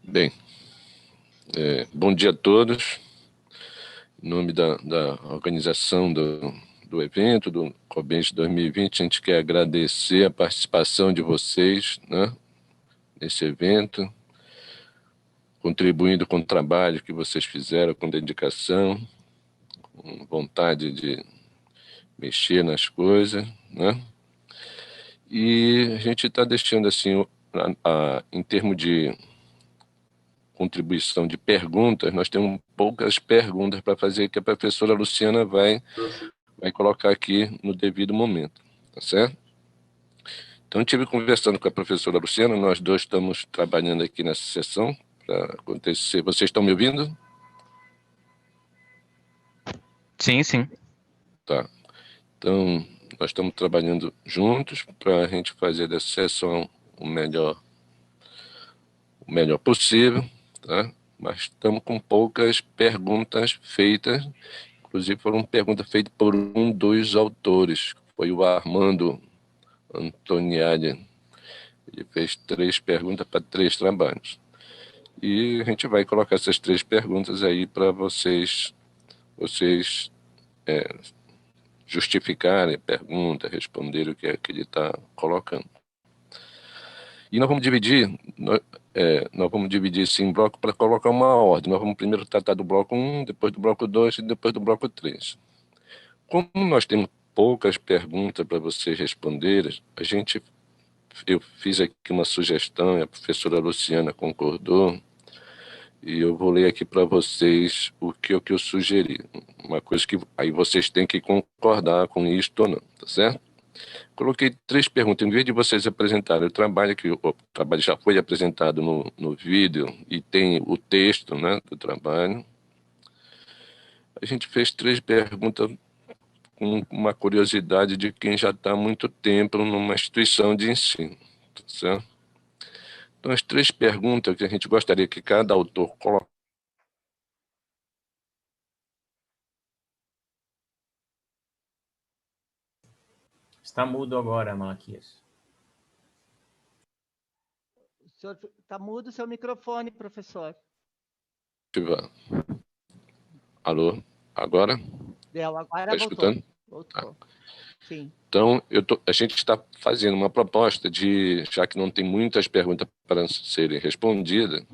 Bem, bom dia a todos. Em nome da organização do evento, do COBENS 2020, a gente quer agradecer a participação de vocês, né, nesse evento, contribuindo com o trabalho que vocês fizeram, com dedicação, com vontade de mexer nas coisas, né? E a gente está deixando assim, em termos de contribuição de perguntas, nós temos poucas perguntas para fazer que a professora Luciana vai colocar aqui no devido momento, tá certo? Então, eu estive conversando com a professora Luciana, nós dois estamos trabalhando aqui nessa sessão para acontecer. Vocês estão me ouvindo? Sim, sim. Tá. Então, nós estamos trabalhando juntos para a gente fazer dessa sessão o melhor possível, tá? Mas estamos com poucas perguntas feitas, inclusive foram perguntas feitas por um dos autores, foi o Armando Antoniadi. Ele fez 3 perguntas para 3 trabalhos. E a gente vai colocar essas 3 perguntas aí para vocês justificarem a pergunta, responderem o que é que ele está colocando. E nós vamos dividir isso em bloco para colocar uma ordem. Nós vamos primeiro tratar do bloco 1, depois do bloco 2 e depois do bloco 3. Como nós temos poucas perguntas para vocês responderem, eu fiz aqui uma sugestão e a professora Luciana concordou, e eu vou ler aqui para vocês o que eu sugeri. Uma coisa que aí vocês têm que concordar com isto ou não, tá certo? Coloquei 3 perguntas. Em vez de vocês apresentarem o trabalho, que o trabalho já foi apresentado no vídeo e tem o texto, né, do trabalho, a gente fez 3 perguntas com uma curiosidade de quem já está há muito tempo numa instituição de ensino, tá certo? Então, as 3 perguntas que a gente gostaria que cada autor colocasse. Está mudo agora, Malaquias. O senhor está mudo o seu microfone, professor. Alô? Agora? Agora Está voltou. escutando? Voltou. Sim. Então, a gente está fazendo uma proposta já que não tem muitas perguntas para serem respondidas,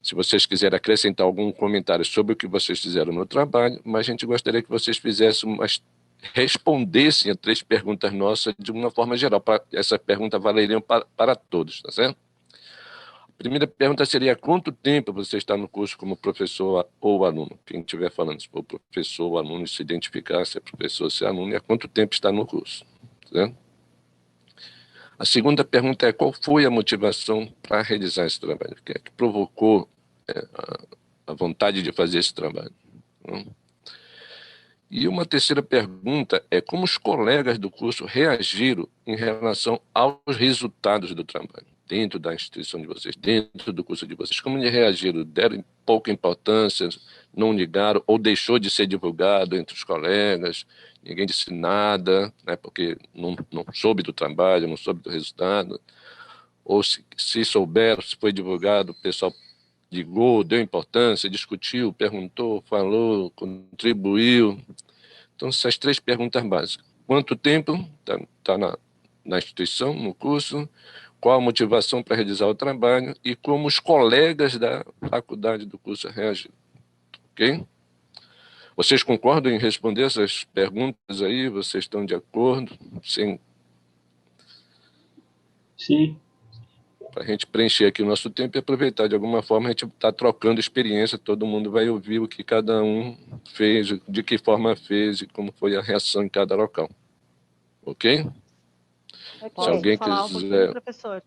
se vocês quiserem acrescentar algum comentário sobre o que vocês fizeram no trabalho, mas a gente gostaria que vocês respondessem a 3 perguntas nossas de uma forma geral. Essa pergunta valeriam para todos, tá certo? A primeira pergunta seria: quanto tempo você está no curso como professor ou aluno? Quem estiver falando, se for professor ou aluno, se identificar se é professor ou se é aluno, e há quanto tempo está no curso, certo? A segunda pergunta é: qual foi a motivação para realizar esse trabalho? O que é que provocou a vontade de fazer esse trabalho? E uma terceira pergunta é: como os colegas do curso reagiram em relação aos resultados do trabalho? Dentro da instituição de vocês, dentro do curso de vocês, como eles reagiram? Deram pouca importância, não ligaram, ou deixou de ser divulgado entre os colegas, ninguém disse nada, né, porque não soube do trabalho, não soube do resultado, ou se souberam, se foi divulgado, o pessoal ligou, deu importância, discutiu, perguntou, falou, contribuiu. Então, essas 3 perguntas básicas. Quanto tempo está na instituição, no curso? Qual a motivação para realizar o trabalho? E como os colegas da faculdade do curso reagiram. Ok? Vocês concordam em responder essas perguntas aí? Vocês estão de acordo? Sim. Sim. Para a gente preencher aqui o nosso tempo e aproveitar de alguma forma, a gente está trocando experiência, todo mundo vai ouvir o que cada um fez, de que forma fez e como foi a reação em cada local. Ok? Se alguém falar quiser... um pouquinho, professor?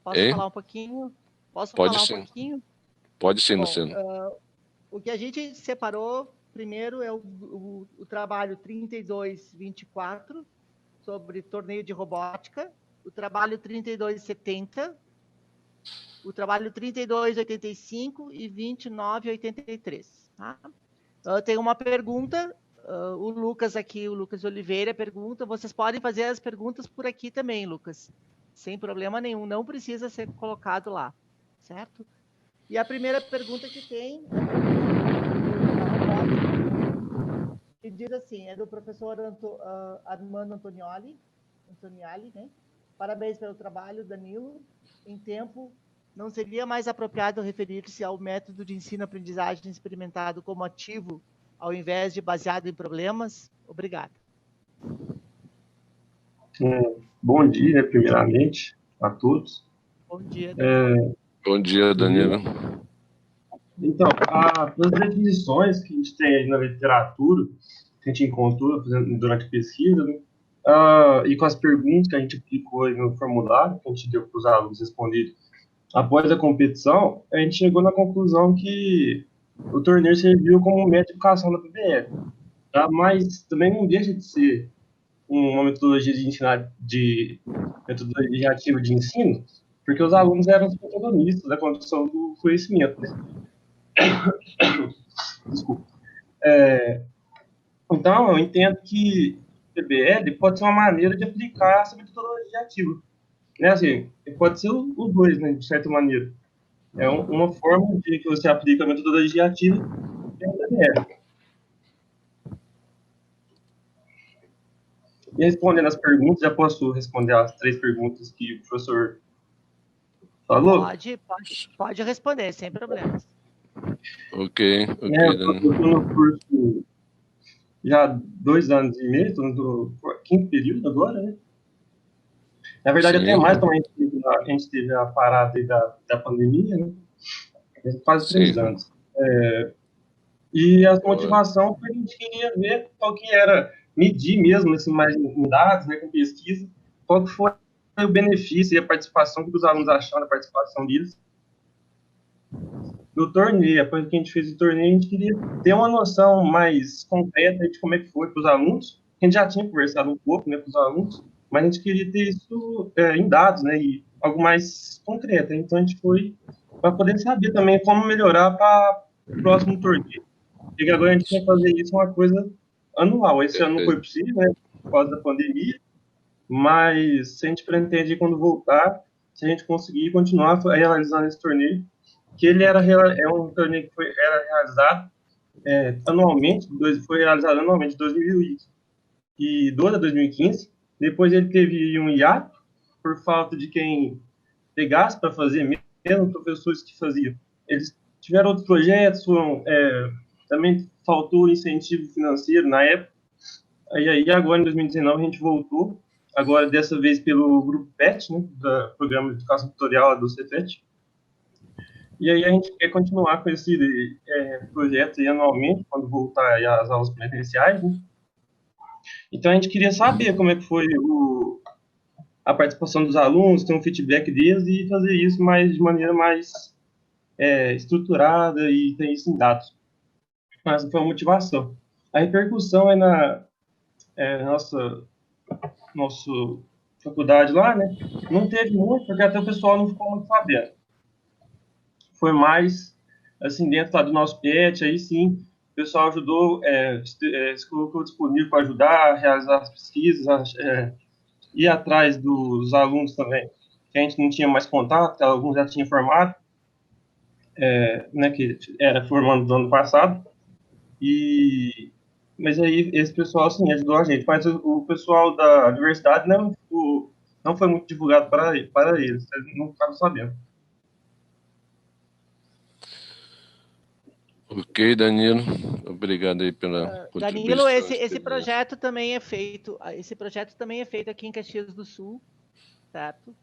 Posso falar um pouquinho? Pode sim. Pode sim, Luciano. O que a gente separou primeiro é o trabalho 3224 sobre torneio de robótica, o trabalho 3270, o trabalho 3285 e 2983. Tá? Tem uma pergunta, o Lucas Oliveira pergunta: vocês podem fazer as perguntas por aqui também, Lucas, sem problema nenhum, não precisa ser colocado lá, certo? E a primeira pergunta que tem que diz assim, é do professor Armando Antoniali, né? Parabéns pelo trabalho, Danilo. Em tempo, não seria mais apropriado referir-se ao método de ensino-aprendizagem experimentado como ativo, ao invés de baseado em problemas? Obrigado. Bom dia, primeiramente, a todos. Bom dia, Danilo. Bom dia, Danilo. Então, as definições que a gente tem aí na literatura, que a gente encontrou durante a pesquisa, né? E com as perguntas que a gente aplicou aí no formulário, que a gente deu para os alunos responderem após a competição, a gente chegou na conclusão que o torneio serviu como um método de educação da PBL, tá? Mas também não deixa de ser uma metodologia de ensinar, de metodologia ativa de ensino, porque os alunos eram os protagonistas da condução do conhecimento, né? Desculpa. Então, eu entendo que o PBL pode ser uma maneira de aplicar essa metodologia ativa, né? Assim, pode ser os dois, né, de certa maneira. É uma forma de que você aplica a metodologia ativa e a PBL. E respondendo as perguntas, já posso responder as 3 perguntas que o professor falou? Pode responder, sem problemas. Ok, Eu estou no curso já há 2 anos e meio, estou no 5º período agora, né? Na verdade, até mais, como a gente teve a parada aí da pandemia, né? Quase 3 anos. E a motivação foi que a gente queria ver qual que era, medir mesmo, assim, mais em dados, né, com pesquisa, qual que foi o benefício e a participação que os alunos acharam da participação deles no torneio. Depois que a gente fez o torneio, a gente queria ter uma noção mais concreta de como é que foi para os alunos. A gente já tinha conversado um pouco, né, com os alunos, mas a gente queria ter isso em dados, né, e algo mais concreto. Então, a gente foi para poder saber também como melhorar para o próximo torneio. E agora a gente quer fazer isso uma coisa anual. Esse ano não foi possível, né, por causa da pandemia, mas a gente pretende, quando voltar, se a gente conseguir continuar realizando esse torneio, que ele é um torneio que era realizado anualmente, foi realizado anualmente em 2012 a 2015. Depois ele teve um hiato, por falta de quem pegasse para fazer, mesmo professores que faziam. Eles tiveram outros projetos, também faltou incentivo financeiro na época. Aí agora, em 2019, a gente voltou, agora dessa vez pelo Grupo PET, né, do Programa de Educação Tutorial do Cefet. E aí a gente quer continuar com esse projeto aí anualmente, quando voltar aí às aulas presenciais, né? Então a gente queria saber como é que foi a participação dos alunos, ter um feedback deles e fazer isso de maneira mais estruturada e ter isso em dados. Essa foi a motivação. A repercussão é na nossa faculdade lá, né? Não teve muito, porque até o pessoal não ficou muito sabendo. Foi mais, assim, dentro do nosso PET, aí sim, o pessoal ajudou, se colocou disponível para ajudar a realizar as pesquisas, ir atrás dos alunos também, que a gente não tinha mais contato, alguns já tinham formado, né, que era formando do ano passado, mas aí esse pessoal, assim, ajudou a gente, mas o pessoal da universidade não foi muito divulgado para eles não ficaram sabendo. Ok, Danilo. Obrigado aí pela Danilo, esse projeto também é feito. Esse projeto também é feito aqui em Caxias do Sul, certo?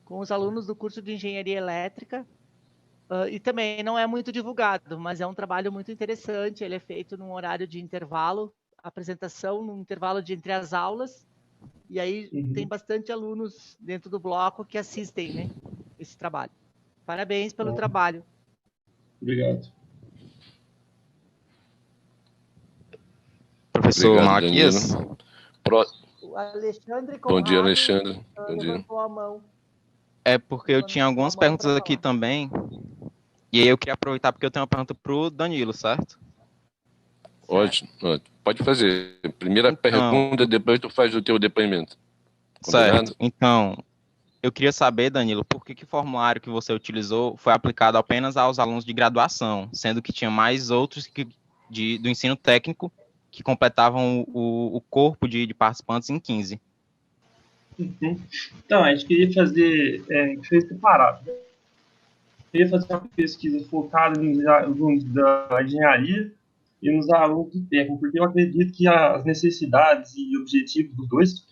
Com os alunos do curso de Engenharia Elétrica. E também não é muito divulgado, mas é um trabalho muito interessante. Ele é feito num horário de intervalo, apresentação num intervalo entre as aulas. E aí tem bastante alunos dentro do bloco que assistem, né, esse trabalho. Parabéns pelo trabalho. Obrigado. Professor Malaquias? O Alexandre Bom dia, Alexandre. Bom dia. Levantou a mão. É porque eu tinha algumas perguntas aqui também. E aí eu queria aproveitar porque eu tenho uma pergunta pro Danilo, certo? Ótimo. Pode fazer. Primeira pergunta, depois tu faz o teu depoimento. Combinado? Certo. Então, eu queria saber, Danilo, por que o formulário que você utilizou foi aplicado apenas aos alunos de graduação, sendo que tinha mais outros do ensino técnico que completavam o corpo de participantes em 15. Uhum. Então, a gente queria fazer, fez separado. Queria fazer uma pesquisa focada nos alunos da engenharia e nos alunos do técnico, porque eu acredito que as necessidades e objetivos dos dois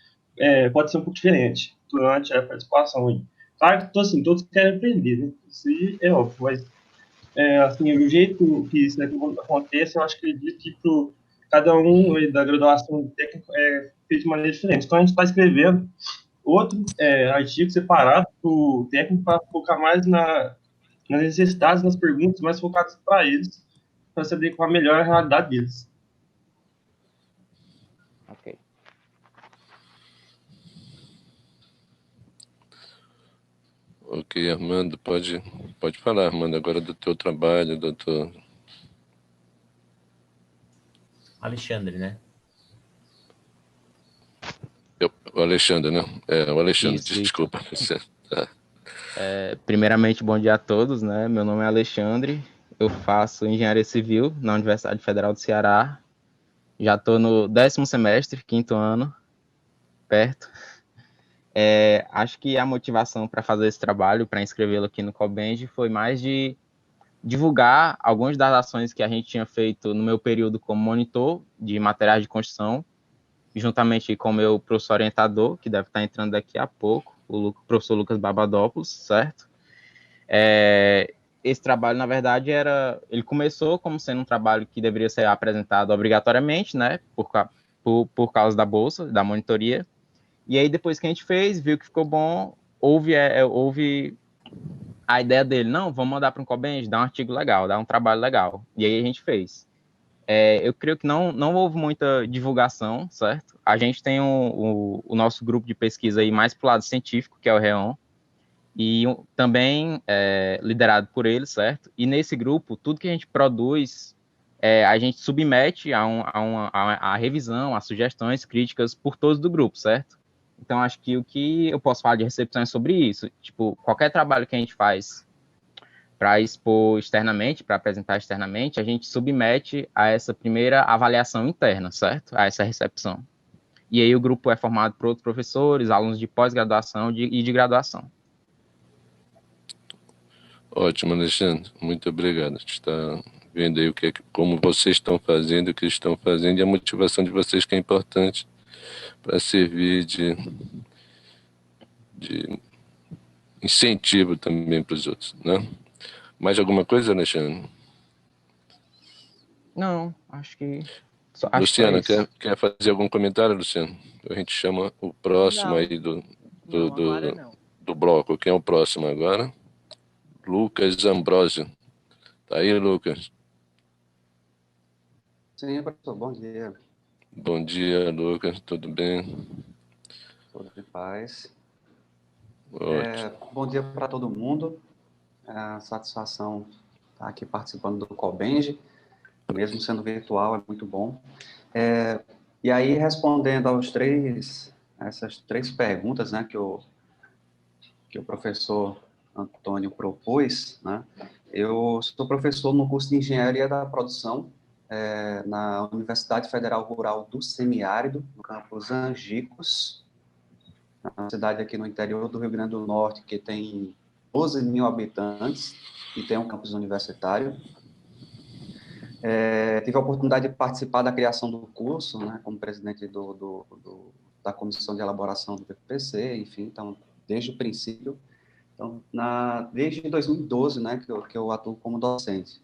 pode ser um pouco diferente durante a participação aí. Claro que assim, todos querem aprender, né? Isso aí é óbvio, mas assim, o jeito que isso acontece, eu acho que acredito que cada um aí da graduação do técnico é feito de maneira diferente. Então a gente está escrevendo outro artigo separado para o técnico para focar mais nas necessidades, nas perguntas mais focadas para eles, para se adequar melhor à realidade deles. Ok. Ok, Armando, pode falar, Armando, agora do teu trabalho, doutor. Alexandre, né? O Alexandre, né? O Alexandre, Isso. desculpa. Tá. Primeiramente, bom dia a todos, né? Meu nome é Alexandre, eu faço engenharia civil na Universidade Federal do Ceará. Já estou no 10º semestre, 5º ano, perto. Acho que a motivação para fazer esse trabalho, para inscrevê-lo aqui no Cobenge, foi mais de divulgar algumas das ações que a gente tinha feito no meu período como monitor de materiais de construção, juntamente com o meu professor orientador, que deve estar entrando daqui a pouco, o professor Lucas Babadopoulos, certo? Esse trabalho, na verdade, ele começou como sendo um trabalho que deveria ser apresentado obrigatoriamente, né, por causa da bolsa, da monitoria, e aí depois que a gente fez, viu que ficou bom, houve a ideia dele, não, vamos mandar para um Cobenge, dar um artigo legal, dar um trabalho legal, e aí a gente fez. Eu creio que não houve muita divulgação, certo? A gente tem o nosso grupo de pesquisa aí mais para o lado científico, que é o REON, e também liderado por ele, certo? E nesse grupo, tudo que a gente produz, a gente submete a revisão, a sugestões, críticas por todos do grupo, certo? Então, acho que o que eu posso falar de recepção é sobre isso. Tipo, qualquer trabalho que a gente faz para expor externamente, para apresentar externamente, a gente submete a essa primeira avaliação interna, certo? A essa recepção. E aí o grupo é formado por outros professores, alunos de pós-graduação e de graduação. Ótimo, Alexandre. Muito obrigado. A gente está vendo aí como vocês estão fazendo, o que estão fazendo e a motivação de vocês que é importante para servir de incentivo também para os outros, né? Mais alguma coisa, Alexandre? Não, acho que... Luciana, quer fazer algum comentário, Luciana? A gente chama o próximo Não. aí Agora não. do bloco. Quem é o próximo agora? Lucas Ambrosio. Tá aí, Lucas? Sim, professor, bom dia. Bom dia, Lucas. Tudo bem? Tudo em paz. Ótimo. Bom dia para todo mundo. Satisfação estar aqui participando do Cobenge, mesmo sendo virtual, é muito bom. E aí, respondendo essas três perguntas, né, que o professor Antônio propôs, né, eu sou professor no curso de Engenharia da Produção, na Universidade Federal Rural do Semiárido, no campus Angicos, uma cidade aqui no interior do Rio Grande do Norte, que tem 12 mil habitantes e tem um campus universitário. Tive a oportunidade de participar da criação do curso, né, como presidente da comissão de elaboração do PPC, enfim, então, desde o princípio, então, desde 2012, né, que eu atuo como docente.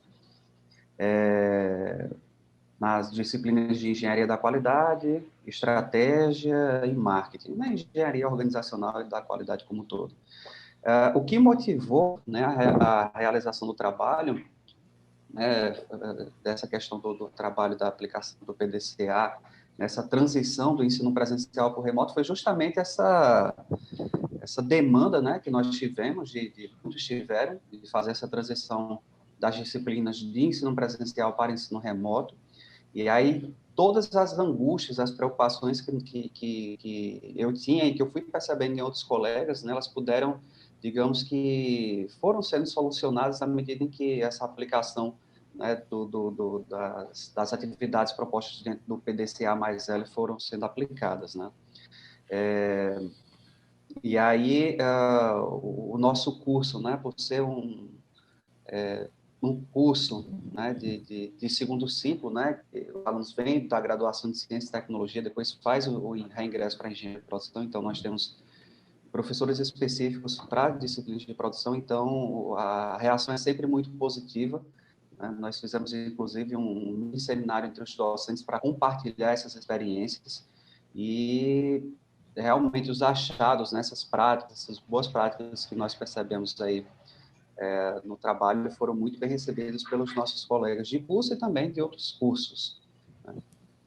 Nas disciplinas de engenharia da qualidade, estratégia e marketing, na engenharia organizacional e da qualidade como um todo. O que motivou, né, a realização do trabalho, né, dessa questão do trabalho da aplicação do PDCA, nessa transição do ensino presencial para o remoto, foi justamente essa demanda, né, que nós tivemos, muitos tiveram, de fazer essa transição das disciplinas de ensino presencial para ensino remoto. E aí, todas as angústias, as preocupações que eu tinha e que eu fui percebendo em outros colegas, né, elas puderam, digamos que, foram sendo solucionadas à medida em que essa aplicação, né, das atividades propostas dentro do PDCA mais L foram sendo aplicadas, né. E aí, o nosso curso, né, por ser um curso, né, de segundo ciclo, né, os alunos vêm da graduação de Ciência e Tecnologia, depois faz o reingresso para Engenharia de Produção, então nós temos professores específicos para disciplinas de produção, então a reação é sempre muito positiva, né? Nós fizemos, inclusive, um mini seminário entre os docentes para compartilhar essas experiências e realmente os achados nessas práticas, essas boas práticas que nós percebemos aí no trabalho foram muito bem recebidos pelos nossos colegas de curso e também de outros cursos, né?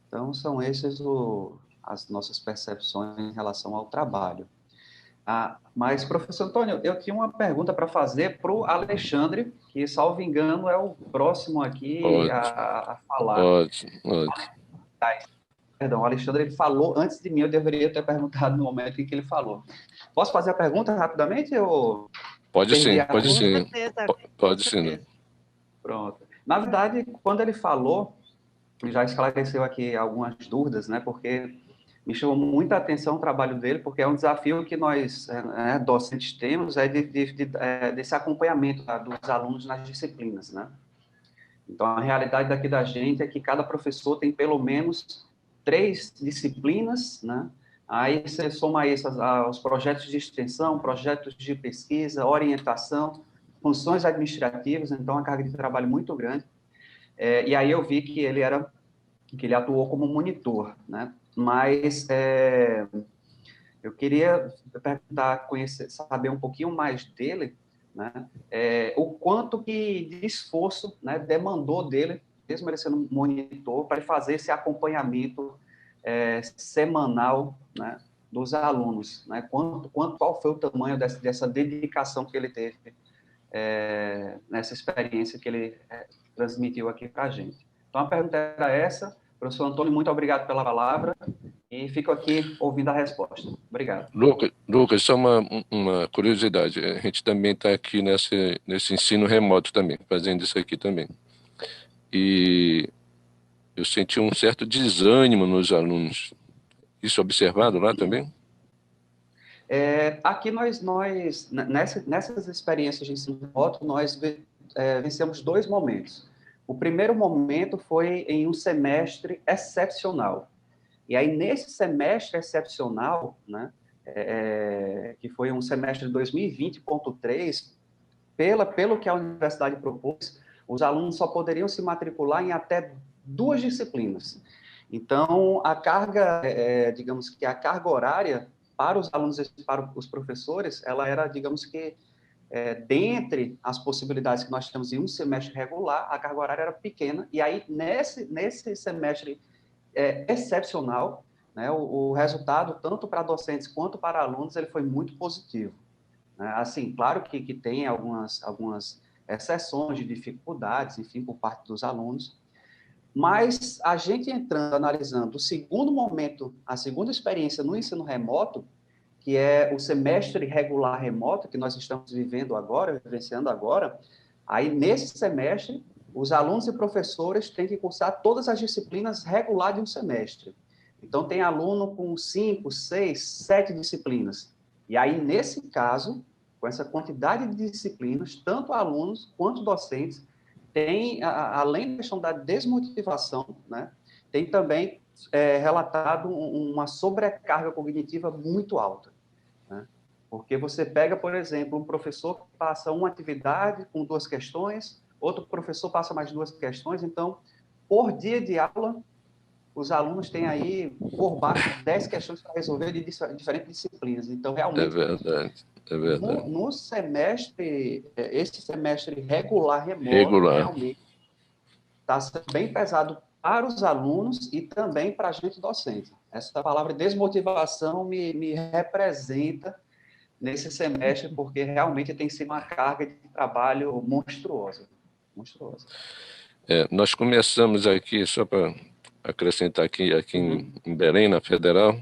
Então, são esses as nossas percepções em relação ao trabalho. Mas, professor Antônio, eu tinha uma pergunta para fazer para o Alexandre, que, salvo engano, é o próximo aqui a falar. Ótimo, ótimo. Perdão, o Alexandre ele falou antes de mim, eu deveria ter perguntado no momento em que ele falou. Posso fazer a pergunta rapidamente? Ou... Pode sim, pode sim. Pode sim. Né? Pronto. Na verdade, quando ele falou, já esclareceu aqui algumas dúvidas, né? Porque me chamou muita atenção o trabalho dele, porque é um desafio que nós, docentes, temos, desse acompanhamento, tá, dos alunos nas disciplinas, né? Então, a realidade daqui da gente é que cada professor tem pelo menos 3 disciplinas, né? Aí você soma isso aos projetos de extensão, projetos de pesquisa, orientação, funções administrativas, então, a carga de trabalho muito grande. E aí eu vi que ele atuou como monitor, né? Mas eu queria perguntar, saber um pouquinho mais dele, né? O quanto que de esforço, né, demandou dele, mesmo ele sendo monitor, para fazer esse acompanhamento semanal, né, dos alunos, né? Qual foi o tamanho dessa dedicação que ele teve nessa experiência que ele transmitiu aqui para a gente. Então, a pergunta era essa. Professor Antônio, muito obrigado pela palavra e fico aqui ouvindo a resposta. Obrigado. Lucas, só uma curiosidade. A gente também está aqui nesse ensino remoto também, fazendo isso aqui também. E eu senti um certo desânimo nos alunos. Isso observado lá também? Aqui nessas experiências de ensino remoto, nós vencemos 2 momentos. O primeiro momento foi em um semestre excepcional. E aí, nesse semestre excepcional, né, que foi um semestre de 2020.3, pelo que a universidade propôs, os alunos só poderiam se matricular em até 2 disciplinas. Então, a carga, digamos que a carga horária para os alunos e para os professores, ela era, digamos que, dentre as possibilidades que nós temos em um semestre regular, a carga horária era pequena, e aí, nesse semestre excepcional, né, o resultado, tanto para docentes quanto para alunos, ele foi muito positivo, né? Assim, claro que tem algumas exceções de dificuldades, enfim, por parte dos alunos, mas a gente entrando, analisando o segundo momento, a segunda experiência no ensino remoto, que é o semestre regular remoto, que nós estamos vivenciando agora, aí nesse semestre, os alunos e professores têm que cursar todas as disciplinas regular de um semestre. Então, tem aluno com 5, 6, 7 disciplinas. E aí, nesse caso, com essa quantidade de disciplinas, tanto alunos quanto docentes, tem, além da questão da desmotivação, né, tem também relatado uma sobrecarga cognitiva muito alta, né? Porque você pega, por exemplo, um professor que passa uma atividade com 2 questões, outro professor passa mais 2 questões, então, por dia de aula, os alunos têm aí, por baixo, 10 questões para resolver de diferentes disciplinas. Então, realmente... É verdade. No semestre, esse semestre regular remoto, realmente está sendo bem pesado para os alunos e também para a gente docente. Essa palavra desmotivação me representa nesse semestre, porque realmente tem sido uma carga de trabalho monstruosa. Nós começamos aqui, só para acrescentar aqui em Belém, na Federal,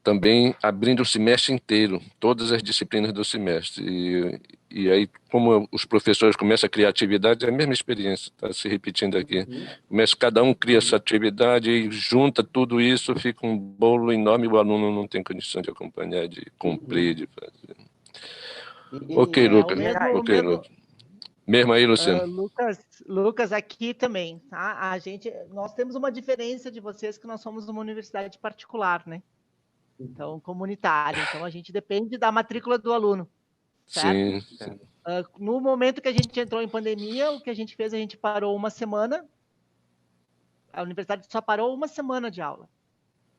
também abrindo o semestre inteiro, todas as disciplinas do semestre. E aí, como os professores começam a criar atividade, é a mesma experiência, está se repetindo aqui. Começa, cada um cria essa atividade e junta tudo isso, fica um bolo enorme e o aluno não tem condição de acompanhar, de cumprir, de fazer. Ok, Lucas. Ok, Lucas. Mesmo aí, Luciano. Lucas, aqui também, tá? Nós temos uma diferença de vocês, que nós somos uma universidade particular, né? Então, comunitária. Então, a gente depende da matrícula do aluno, certo? Sim. No momento que a gente entrou em pandemia, o que a gente fez, a gente parou uma semana. A universidade só parou uma semana de aula.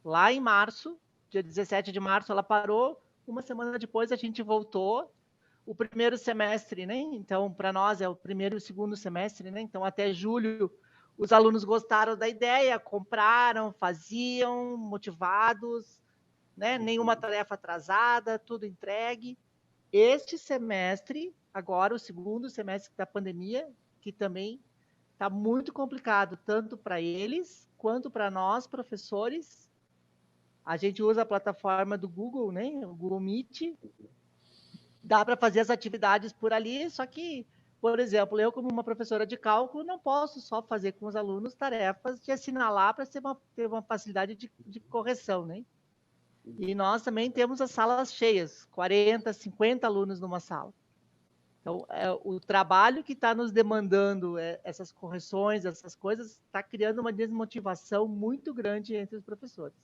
Lá em março, dia 17 de março, ela parou. Uma semana depois, a gente voltou. O primeiro semestre, né? Então, para nós, é o primeiro e o segundo semestre, né? Então, até julho, os alunos gostaram da ideia, compraram, faziam, motivados, né? Nenhuma tarefa atrasada, tudo entregue. Este semestre, agora o segundo semestre da pandemia, que também está muito complicado, tanto para eles quanto para nós, professores. A gente usa a plataforma do Google, né? O Google Meet. Dá para fazer as atividades por ali, só que, por exemplo, eu, como uma professora de cálculo, não posso só fazer com os alunos tarefas de assinalar para ter uma facilidade de correção, né? E nós também temos as salas cheias, 40, 50 alunos numa sala. Então, o trabalho que está nos demandando essas correções, essas coisas, está criando uma desmotivação muito grande entre os professores.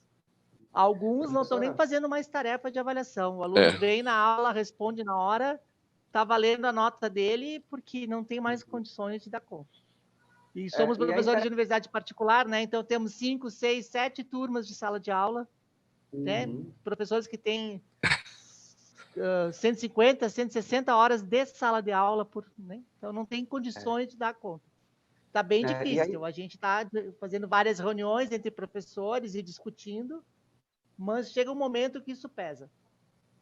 Alguns não estão nem fazendo mais tarefa de avaliação. O aluno vem na aula, responde na hora, está valendo a nota dele, porque não tem mais condições de dar conta. E somos professores de universidade particular, né? Então temos 5, 6, 7 turmas de sala de aula, né? Professores que têm 150, 160 horas de sala de aula, né? Então não tem condições de dar conta. Está bem difícil. A gente está fazendo várias reuniões entre professores e discutindo, mas chega um momento que isso pesa.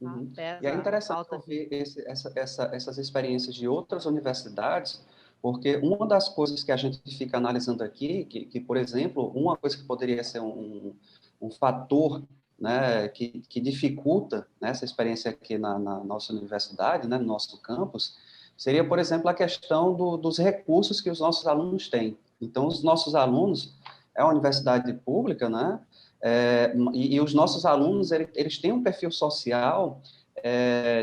Tá? Pesa. E é interessante ouvir essas experiências de outras universidades, porque uma das coisas que a gente fica analisando aqui, que por exemplo, uma coisa que poderia ser um fator, né, que dificulta, né, essa experiência aqui na nossa universidade, né, no nosso campus, seria, por exemplo, a questão dos recursos que os nossos alunos têm. Então, os nossos alunos, é uma universidade pública, né, e os nossos alunos, eles têm um perfil social,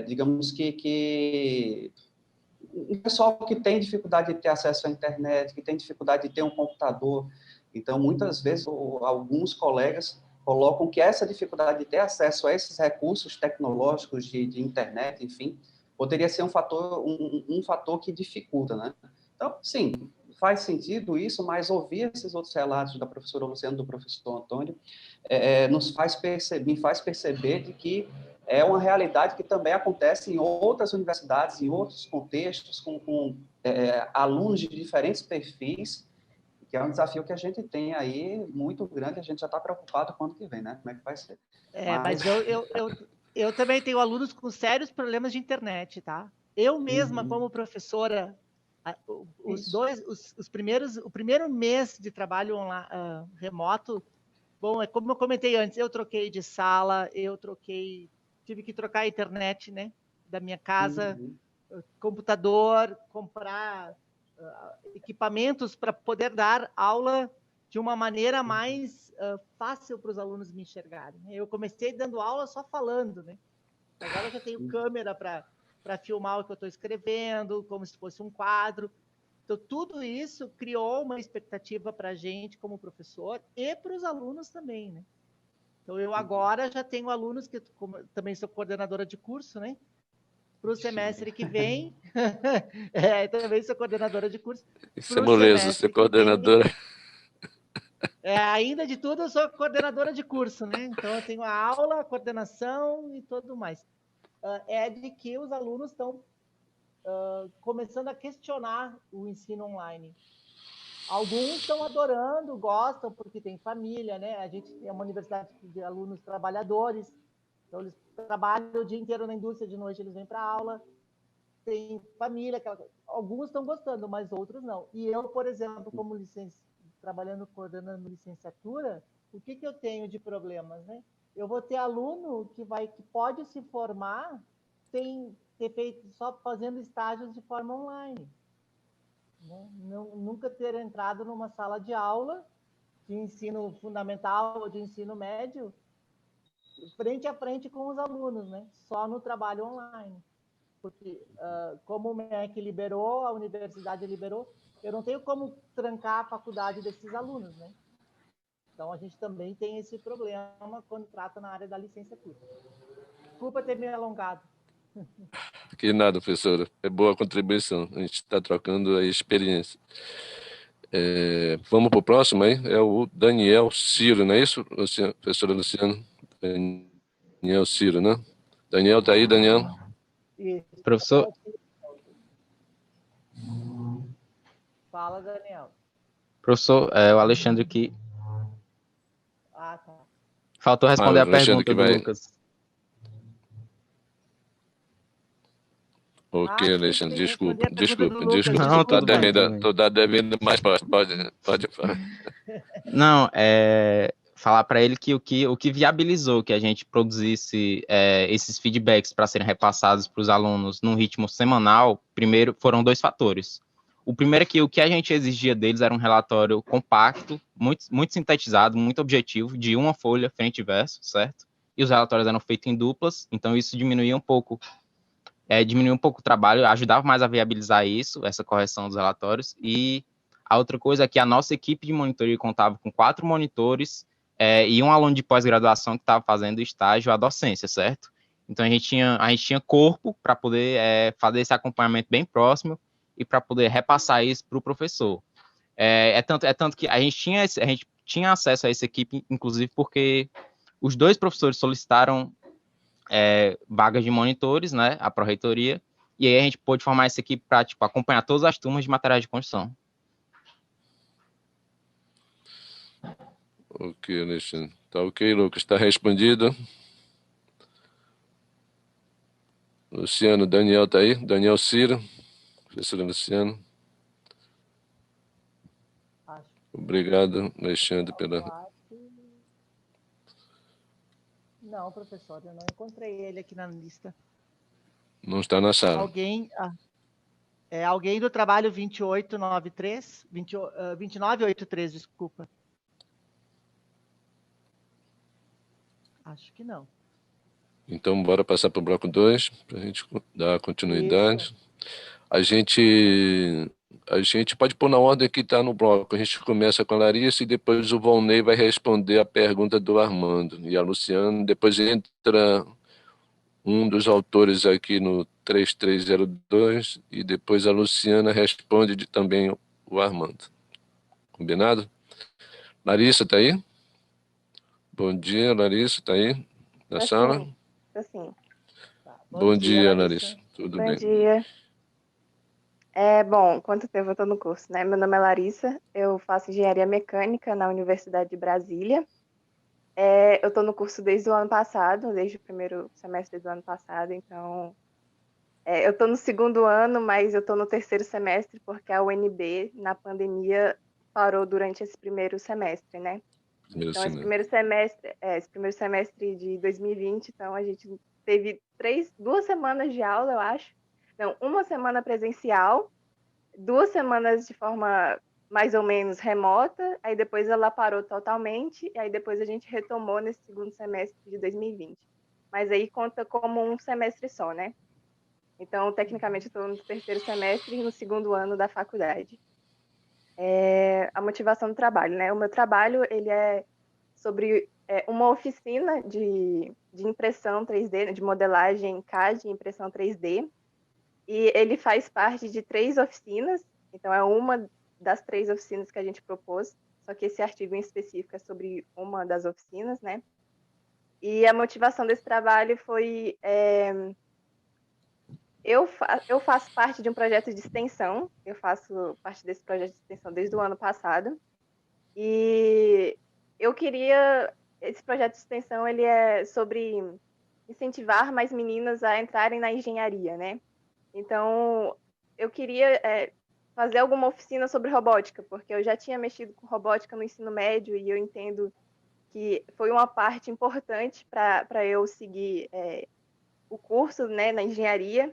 digamos que um pessoal que tem dificuldade de ter acesso à internet, que tem dificuldade de ter um computador. Então, muitas vezes, alguns colegas colocam que essa dificuldade de ter acesso a esses recursos tecnológicos de internet, enfim, poderia ser um fator que dificulta, né? Então, sim, faz sentido isso, mas ouvir esses outros relatos da professora Luciana e do professor Antônio me faz perceber de que é uma realidade que também acontece em outras universidades, em outros contextos, com alunos de diferentes perfis, que é um desafio que a gente tem aí muito grande, a gente já está preocupado com o ano que vem, né? Como é que vai ser? Mas eu também tenho alunos com sérios problemas de internet, tá? Eu mesma, como professora, o primeiro mês de trabalho remoto, bom, é como eu comentei antes, eu troquei de sala, tive que trocar a internet, né, da minha casa, computador, comprar equipamentos para poder dar aula de uma maneira mais fácil para os alunos me enxergarem. Eu comecei dando aula só falando, né? Agora eu já tenho câmera para filmar o que eu estou escrevendo, como se fosse um quadro. Então, tudo isso criou uma expectativa para a gente como professor e para os alunos também, né? Então, eu agora já tenho alunos que também sou coordenadora de curso, né? Para o semestre que vem, também sou coordenadora de curso. Isso é moleza, ser coordenadora. Ainda de tudo, eu sou coordenadora de curso, né? Então, eu tenho a aula, a coordenação e tudo mais. É de que os alunos estão começando a questionar o ensino online. Alguns estão adorando, gostam, porque tem família, né? A gente é uma universidade de alunos trabalhadores, então eles trabalham o dia inteiro na indústria, de noite eles vêm para aula, tem família, alguns estão gostando, mas outros não. E eu, por exemplo, como trabalhando, coordenando licenciatura, o que eu tenho de problemas, né? Eu vou ter aluno que pode se formar sem ter feito, só fazendo estágios de forma online, né? Nunca ter entrado numa sala de aula de ensino fundamental ou de ensino médio, frente a frente com os alunos, né? Só no trabalho online. Porque, como o MEC liberou, a universidade liberou, eu não tenho como trancar a faculdade desses alunos, né? Então, a gente também tem esse problema quando trata na área da licenciatura. Desculpa ter me alongado. Que nada, professora. É boa a contribuição. A gente está trocando a experiência. Vamos para o próximo aí? É o Daniel Ciro, não é isso, professora Luciana? Daniel Ciro, né? Daniel, tá aí, Daniel? Isso. Professor, Fala, Daniel. professor, é o Alexandre aqui. Ah, tá. Faltou responder o a Alexandre pergunta que do vai. Lucas. Ok, Sim, Alexandre, tem que responder a pergunta do Lucas. desculpa. Não, tudo bem, tudo bem. Tô devendo mais, pode falar. Não, falar para ele que o que viabilizou que a gente produzisse esses feedbacks para serem repassados para os alunos num ritmo semanal, primeiro foram dois fatores. O primeiro é que o que a gente exigia deles era um relatório compacto, muito sintetizado, muito objetivo, de uma folha, frente e verso, certo? E os relatórios eram feitos em duplas, então isso diminuía um pouco o trabalho, ajudava mais a viabilizar isso, essa correção dos relatórios, e a outra coisa é que a nossa equipe de monitoria contava com 4 monitores e um aluno de pós-graduação que estava fazendo estágio à docência, certo? Então a gente tinha corpo para poder fazer esse acompanhamento bem próximo e para poder repassar isso para o professor. Tanto que a gente tinha acesso a essa equipe, inclusive porque os 2 professores solicitaram vagas de monitores, né, a pró-reitoria, e aí a gente pôde formar essa equipe para acompanhar todas as turmas de materiais de construção. Ok, Alexandre. Tá ok, Lucas. Está respondido. Luciano, Daniel tá aí? Daniel Ciro, professora Luciano. Acho. Obrigado, Alexandre, pela... Não, professor, eu não encontrei ele aqui na lista. Não está na sala. Alguém do trabalho 2983, desculpa. Acho que não. Então, bora passar para o bloco 2, para a gente dar continuidade. Isso. A gente pode pôr na ordem que está no bloco. A gente começa com a Larissa e depois o Volney vai responder a pergunta do Armando. E a Luciana, depois entra um dos autores aqui no 3302 e depois a Luciana responde também o Armando. Combinado? Larissa, tá aí? Bom dia, Larissa, tá aí na sala? Tô sim. Tá. Bom dia, Larissa. Tudo bem? Bom dia. Bom, quanto tempo eu tô no curso, né? Meu nome é Larissa, eu faço engenharia mecânica na Universidade de Brasília. Eu tô no curso desde o ano passado, desde o primeiro semestre do ano passado, então eu tô no segundo ano, mas eu tô no terceiro semestre porque a UNB, na pandemia, parou durante esse primeiro semestre, né? Então, esse primeiro semestre de 2020, então a gente teve 2 semanas de aula, eu acho. Não, 1 semana presencial, 2 semanas de forma mais ou menos remota, aí depois ela parou totalmente, e aí depois a gente retomou nesse segundo semestre de 2020. Mas aí conta como um semestre só, né? Então, tecnicamente, eu estou no terceiro semestre e no segundo ano da faculdade. A motivação do trabalho, né? O meu trabalho, ele é sobre uma oficina de impressão 3D, de modelagem CAD, impressão 3D, e ele faz parte de 3 oficinas, então é uma das 3 oficinas que a gente propôs, só que esse artigo em específico é sobre uma das oficinas, né? E a motivação desse trabalho foi... Eu faço parte de um projeto de extensão, eu faço parte desse projeto de extensão desde o ano passado, e eu queria... Esse projeto de extensão, ele é sobre incentivar mais meninas a entrarem na engenharia, né? Então, eu queria fazer alguma oficina sobre robótica, porque eu já tinha mexido com robótica no ensino médio e eu entendo que foi uma parte importante para eu seguir o curso, né, na engenharia.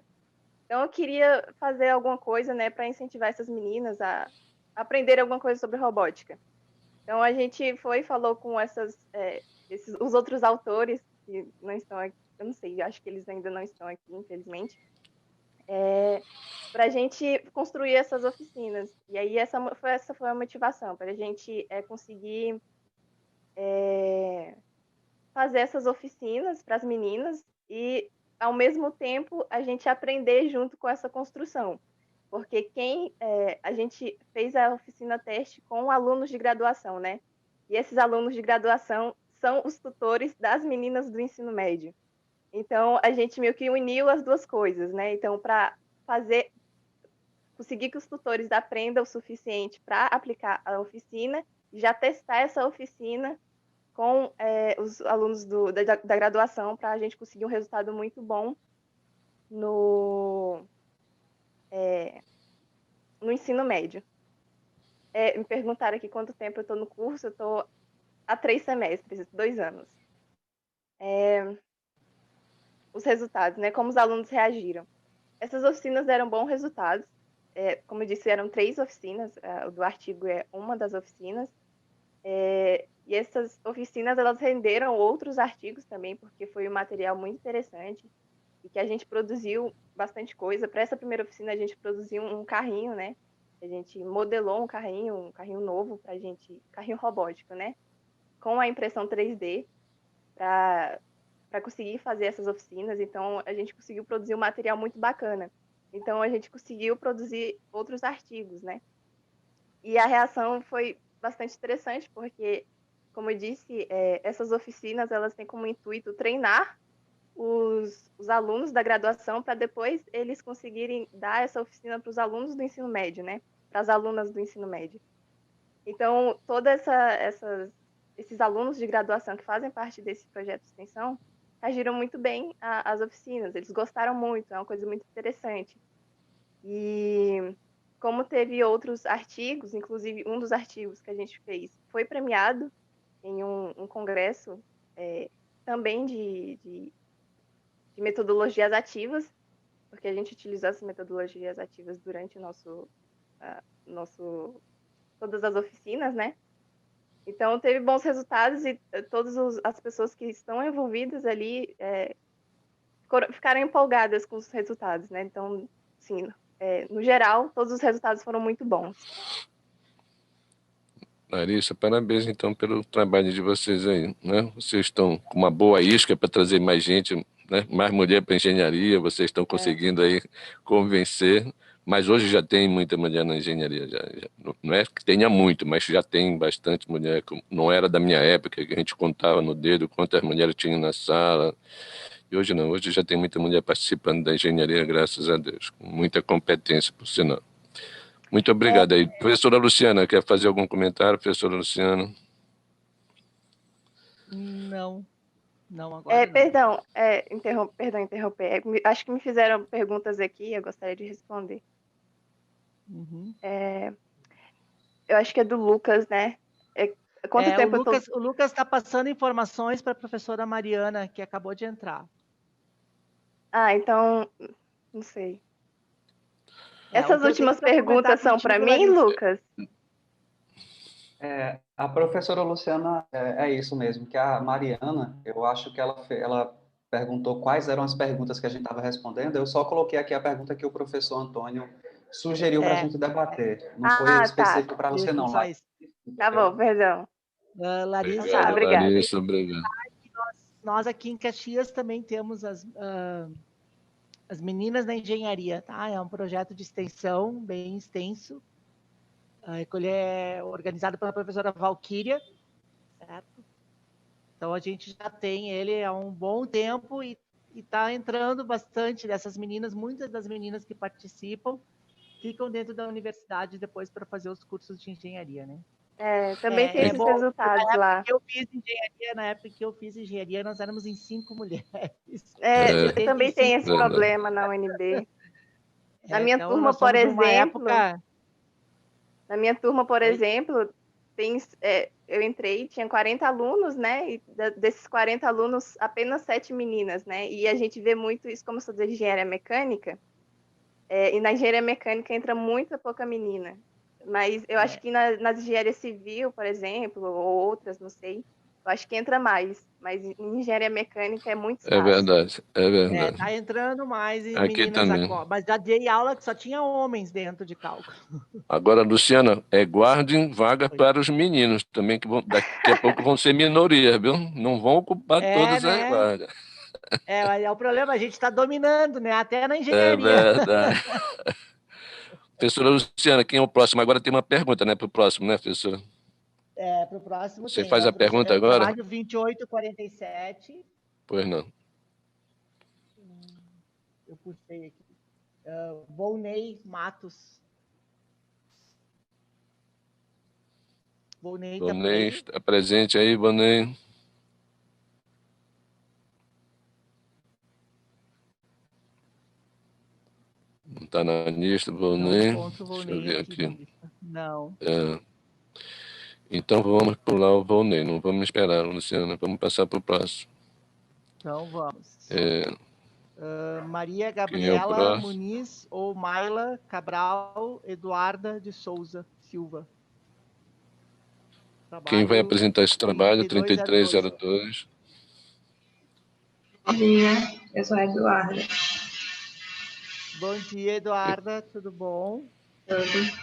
Então, eu queria fazer alguma coisa, né, para incentivar essas meninas a aprender alguma coisa sobre robótica. Então, a gente foi e falou com os outros autores que não estão aqui, eu não sei, acho que eles ainda não estão aqui, infelizmente, para a gente construir essas oficinas. E aí, essa foi a motivação, para a gente conseguir fazer essas oficinas para as meninas e, ao mesmo tempo, a gente aprender junto com essa construção. Porque a gente fez a oficina teste com alunos de graduação, né? E esses alunos de graduação são os tutores das meninas do ensino médio. Então, a gente meio que uniu as duas coisas, né? Então, para conseguir que os tutores aprendam o suficiente para aplicar a oficina, já testar essa oficina com os alunos da graduação, para a gente conseguir um resultado muito bom no ensino médio. Me perguntaram aqui quanto tempo eu estou no curso, eu estou há 3 semestres, 2 anos. Os resultados, né? Como os alunos reagiram. Essas oficinas deram bons resultados. Como eu disse, eram 3 oficinas, o do artigo é uma das oficinas. E essas oficinas, elas renderam outros artigos também, porque foi um material muito interessante e que a gente produziu bastante coisa. Para essa primeira oficina, a gente produziu um carrinho, né? A gente modelou um carrinho novo para a gente, carrinho robótico, né? Com a impressão 3D para conseguir fazer essas oficinas. Então, a gente conseguiu produzir um material muito bacana. Então, a gente conseguiu produzir outros artigos, né? E a reação foi bastante interessante, porque, como eu disse, essas oficinas, elas têm como intuito treinar os alunos da graduação para depois eles conseguirem dar essa oficina para os alunos do ensino médio, né? Para as alunas do ensino médio. Então, todos esses alunos de graduação que fazem parte desse projeto de extensão reagiram muito bem às oficinas, eles gostaram muito, é uma coisa muito interessante. E como teve outros artigos, inclusive um dos artigos que a gente fez foi premiado em um congresso também de metodologias ativas, porque a gente utilizou essas metodologias ativas durante todas as oficinas, né? Então, teve bons resultados e todas as pessoas que estão envolvidas ali ficaram empolgadas com os resultados, né? Então, sim, no geral, todos os resultados foram muito bons. Larissa, parabéns então pelo trabalho de vocês aí, né? Vocês estão com uma boa isca para trazer mais gente, né? Mais mulher para engenharia, vocês estão conseguindo aí convencer, mas hoje já tem muita mulher na engenharia, já. Não é que tenha muito, mas já tem bastante mulher, não era da minha época, que a gente contava no dedo quantas mulheres tinham na sala, e hoje não, hoje já tem muita mulher participando da engenharia, graças a Deus, com muita competência, por sinal. Muito obrigado aí. Professora Luciana, quer fazer algum comentário, professora Luciana? Não agora não. Perdão, interromper. Acho que me fizeram perguntas aqui, eu gostaria de responder. Uhum. Eu acho que é do Lucas, né? Quanto tempo o Lucas está passando informações para a professora Mariana, que acabou de entrar. Então, não sei. Essas últimas perguntas são para mim, Larissa. Lucas? A professora Luciana, é isso mesmo, que a Mariana, eu acho que ela perguntou quais eram as perguntas que a gente estava respondendo, eu só coloquei aqui a pergunta que o professor Antônio sugeriu para a gente debater. Não foi específico para você, não. Isso. Tá bom, perdão. Larissa, obrigada. Larissa, obrigado. Nós aqui em Caxias também temos as meninas da engenharia, tá? É um projeto de extensão bem extenso. Ele é organizado pela professora Valquíria, certo? Então, a gente já tem ele há um bom tempo e está entrando bastante dessas meninas, muitas das meninas que participam ficam dentro da universidade depois para fazer os cursos de engenharia, né? Também tem esses resultados lá. Na época que eu fiz engenharia, nós éramos em 5 mulheres. Também tem esse problema na UNB. Na minha turma, nós por somos exemplo... Na minha turma, por exemplo, eu entrei, tinha 40 alunos, né? E desses 40 alunos, apenas 7 meninas, né? E a gente vê muito isso, como eu sou de engenharia mecânica, e na engenharia mecânica entra muita pouca menina. Mas eu acho que nas engenharia civil, por exemplo, ou outras, não sei, eu acho que entra mais. Mas em engenharia mecânica é muito É escasso. verdade, é verdade. Tá entrando mais em Aqui meninas também. agora. Mas já dei aula que só tinha homens dentro de cálculo. Agora, Luciana, guardem vaga para os meninos também, que daqui a pouco vão ser minorias, viu? Não vão ocupar todas as Né? vagas. Mas é o problema, a gente está dominando, né? Até na É engenharia. verdade. Professora Luciana, quem é o próximo? Agora tem uma pergunta, né, para o próximo, né, professora? Para o próximo Você tem. faz a pergunta O agora? trabalho 2847. Pois não. Eu puxei aqui. Volney Matos. Volney está por Vonei, aí? está presente aí, Vonei? Não está na lista, Não Vonei. encontro o Deixa eu Volney ver aqui na aqui. lista. Não. Então vamos pular o Vonei, não vamos esperar, Luciana. Vamos passar para o próximo. Então vamos. Maria Quem é o Gabriela próximo? Muniz ou Maila Cabral Eduarda de Souza Silva. Quem vai apresentar esse trabalho? 3302. 3302. Bom dia, eu sou a Eduarda. Bom dia, Eduarda, tudo bom? Tudo.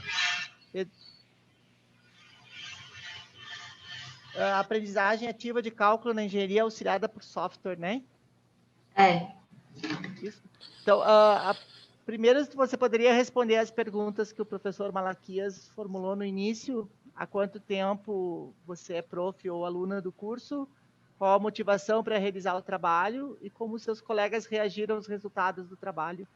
A aprendizagem ativa de cálculo na engenharia auxiliada por software, né? Isso. Então, primeiro, você poderia responder as perguntas que o professor Malaquias formulou no início. Há quanto tempo você é prof ou aluna do curso? Qual a motivação para realizar o trabalho? E como seus colegas reagiram aos resultados do trabalho?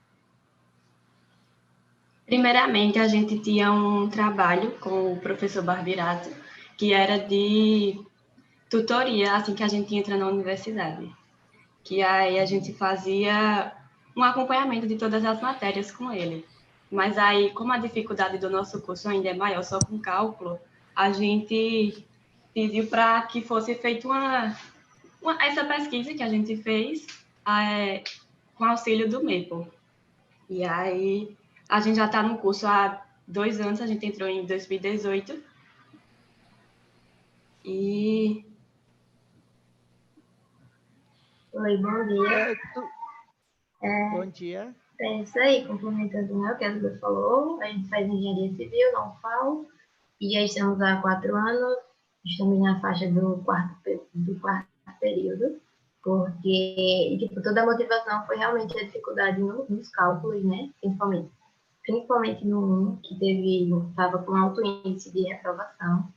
Primeiramente, a gente tinha um trabalho com o professor Barbirato, que era de tutoria, assim que a gente entra na universidade. Que aí a gente fazia um acompanhamento de todas as matérias com ele. Mas aí, como a dificuldade do nosso curso ainda é maior, só com cálculo, a gente pediu para que fosse feita essa pesquisa que a gente fez com auxílio do Maple. E aí, a gente já está no curso há 2 anos, a gente entrou em 2018. E... Oi, bom dia. Bom dia. É isso aí, complementando o que a Duda falou, a gente faz engenharia civil na UFAL, e já estamos há 4 anos, estamos na faixa do quarto período, porque tipo, toda a motivação foi realmente a dificuldade nos cálculos, né? Principalmente no 1, que estava com alto índice de reprovação,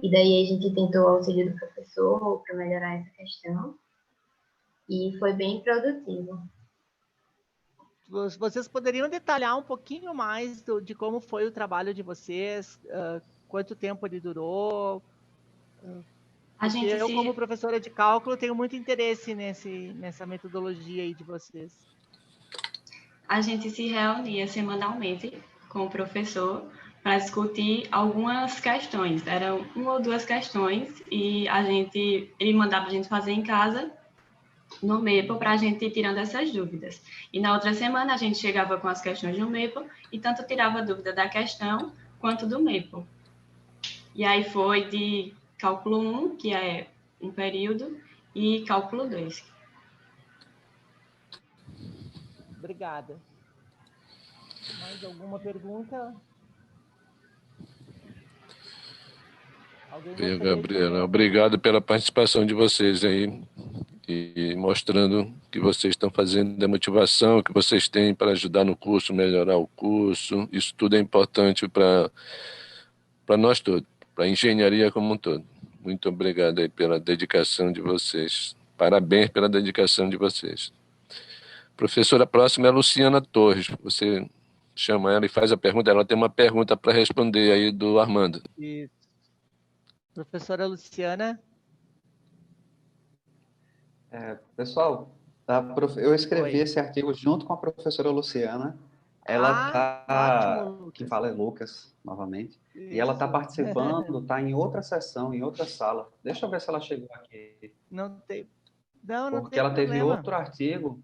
e daí a gente tentou o auxílio do professor para melhorar essa questão, e foi bem produtivo. Vocês poderiam detalhar um pouquinho mais de como foi o trabalho de vocês, quanto tempo ele durou? Como professora de cálculo, tenho muito interesse nessa metodologia aí de vocês. A gente se reunia semanalmente com o professor para discutir algumas questões. Eram 1 ou 2 questões e ele mandava a gente fazer em casa, no Maple, para a gente ir tirando essas dúvidas. E na outra semana a gente chegava com as questões do Maple e tanto tirava a dúvida da questão quanto do Maple. E aí foi de cálculo 1, que é um período, e cálculo 2. Obrigada. Mais alguma pergunta? Gabriela, obrigado pela participação de vocês aí e mostrando que vocês estão fazendo a motivação que vocês têm para ajudar no curso, melhorar o curso. Isso tudo é importante para nós todos, para a engenharia como um todo. Muito obrigado aí pela dedicação de vocês. Parabéns pela dedicação de vocês. Professora, próxima é a Luciana Torres. Você chama ela e faz a pergunta. Ela tem uma pergunta para responder aí do Armando. Isso. Professora Luciana. Pessoal, eu escrevi esse artigo junto com a professora Luciana. Ela está que fala é Lucas, novamente. E ela está Isso. participando, está em outra sessão, em outra sala. Deixa eu ver se ela chegou aqui. Não tem, não Porque tem ela teve problema. outro artigo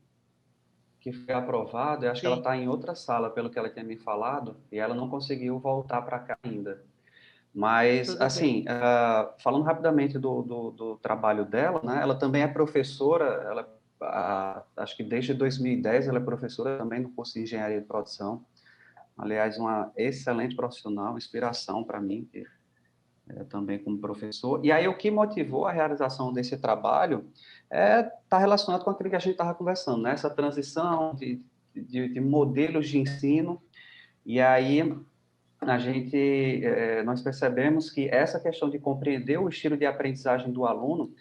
que foi aprovado, eu acho que ela Sim. está em outra sala, pelo que ela tinha me falado, e ela não conseguiu voltar para cá ainda. Mas, Tudo assim, bem. falando rapidamente do trabalho dela, né, ela também é professora, acho que desde 2010 ela é professora também no curso de Engenharia de Produção. Aliás, uma excelente profissional, inspiração para mim, também como professor. E aí, o que motivou a realização desse trabalho está relacionado com aquilo que a gente estava conversando, né? Essa transição de modelos de ensino. E aí, nós percebemos que essa questão de compreender o estilo de aprendizagem do aluno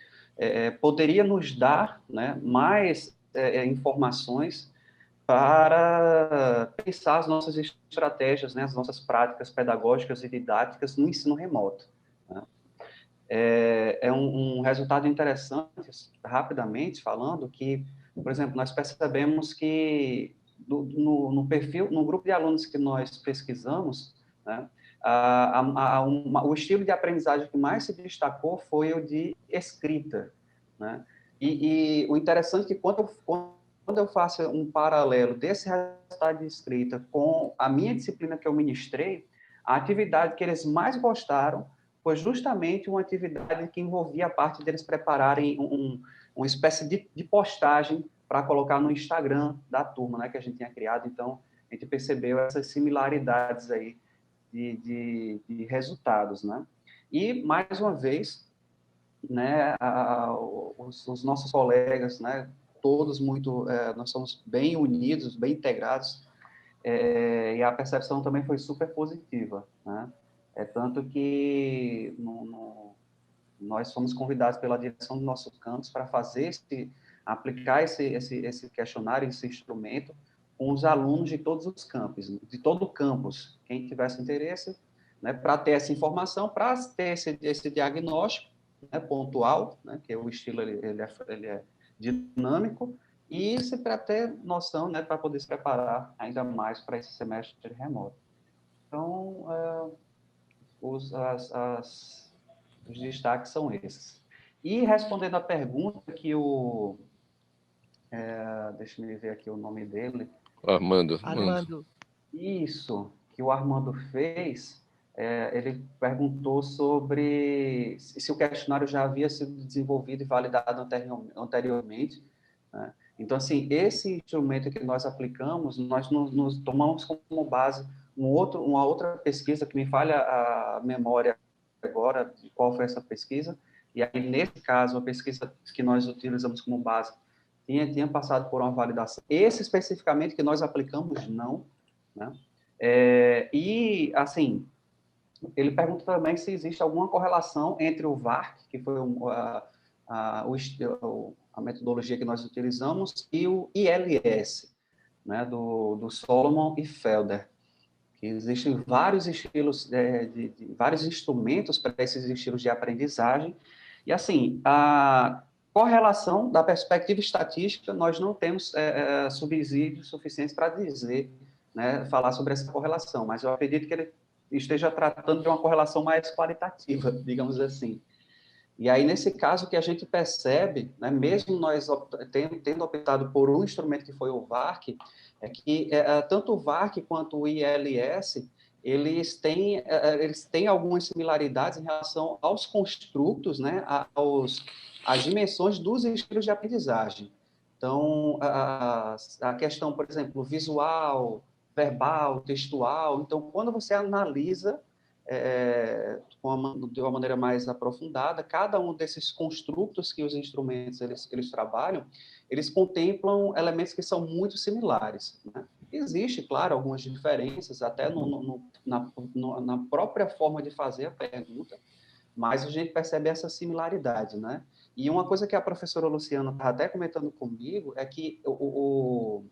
poderia nos dar, né, mais informações para pensar as nossas estratégias, né, as nossas práticas pedagógicas e didáticas no ensino remoto. Né? É um resultado interessante, rapidamente falando, que, por exemplo, nós percebemos que no perfil, no grupo de alunos que nós pesquisamos, né, o estilo de aprendizagem que mais se destacou foi o de escrita, né? E o interessante é que quando eu faço um paralelo desse resultado de escrita com a minha disciplina que eu ministrei, a atividade que eles mais gostaram foi justamente uma atividade que envolvia a parte deles prepararem uma espécie de postagem para colocar no Instagram da turma, né, que a gente tinha criado. Então, a gente percebeu essas similaridades aí de resultados, né? E, mais uma vez, né, os nossos colegas, né, todos nós somos bem unidos, bem integrados, e a percepção também foi super positiva, né? Tanto que nós fomos convidados pela direção do nosso campus para aplicar esse questionário, esse instrumento, com os alunos de todos os campos, de todo o campus, quem tivesse interesse, né, para ter essa informação, para ter esse diagnóstico, né, pontual, né, que o estilo ele é dinâmico, e para ter noção, né, para poder se preparar ainda mais para esse semestre remoto. Então, os destaques são esses. E respondendo à pergunta que deixa eu ver aqui o nome dele. Armando. Isso, que o Armando fez, ele perguntou sobre se o questionário já havia sido desenvolvido e validado anteriormente, né? Então, assim, esse instrumento que nós aplicamos, nós nos tomamos como base uma outra pesquisa, que me falha a memória agora de qual foi essa pesquisa, e aí, nesse caso, a pesquisa que nós utilizamos como base tinha passado por uma validação. Esse, especificamente, que nós aplicamos, não, né? E, assim, ele pergunta também se existe alguma correlação entre o VARC, que foi a metodologia que nós utilizamos, e o ILS, né, do Solomon e Felder. Que existem vários estilos, vários instrumentos para esses estilos de aprendizagem. E, assim, a correlação da perspectiva estatística, nós não temos subsídios suficientes para dizer, né, falar sobre essa correlação, mas eu acredito que ele esteja tratando de uma correlação mais qualitativa, digamos assim. E aí, nesse caso, que a gente percebe, né, mesmo nós tendo optado por um instrumento que foi o VARC, é que tanto o VARC quanto o ILS, eles têm algumas similaridades em relação aos construtos, né, às dimensões dos estilos de aprendizagem. Então, a questão, por exemplo, visual, verbal, textual. Então, quando você analisa de uma maneira mais aprofundada, cada um desses construtos que os instrumentos eles trabalham, eles contemplam elementos que são muito similares, né? Existe, claro, algumas diferenças, até na própria forma de fazer a pergunta, mas a gente percebe essa similaridade, né? E uma coisa que a professora Luciana estava até comentando comigo é que o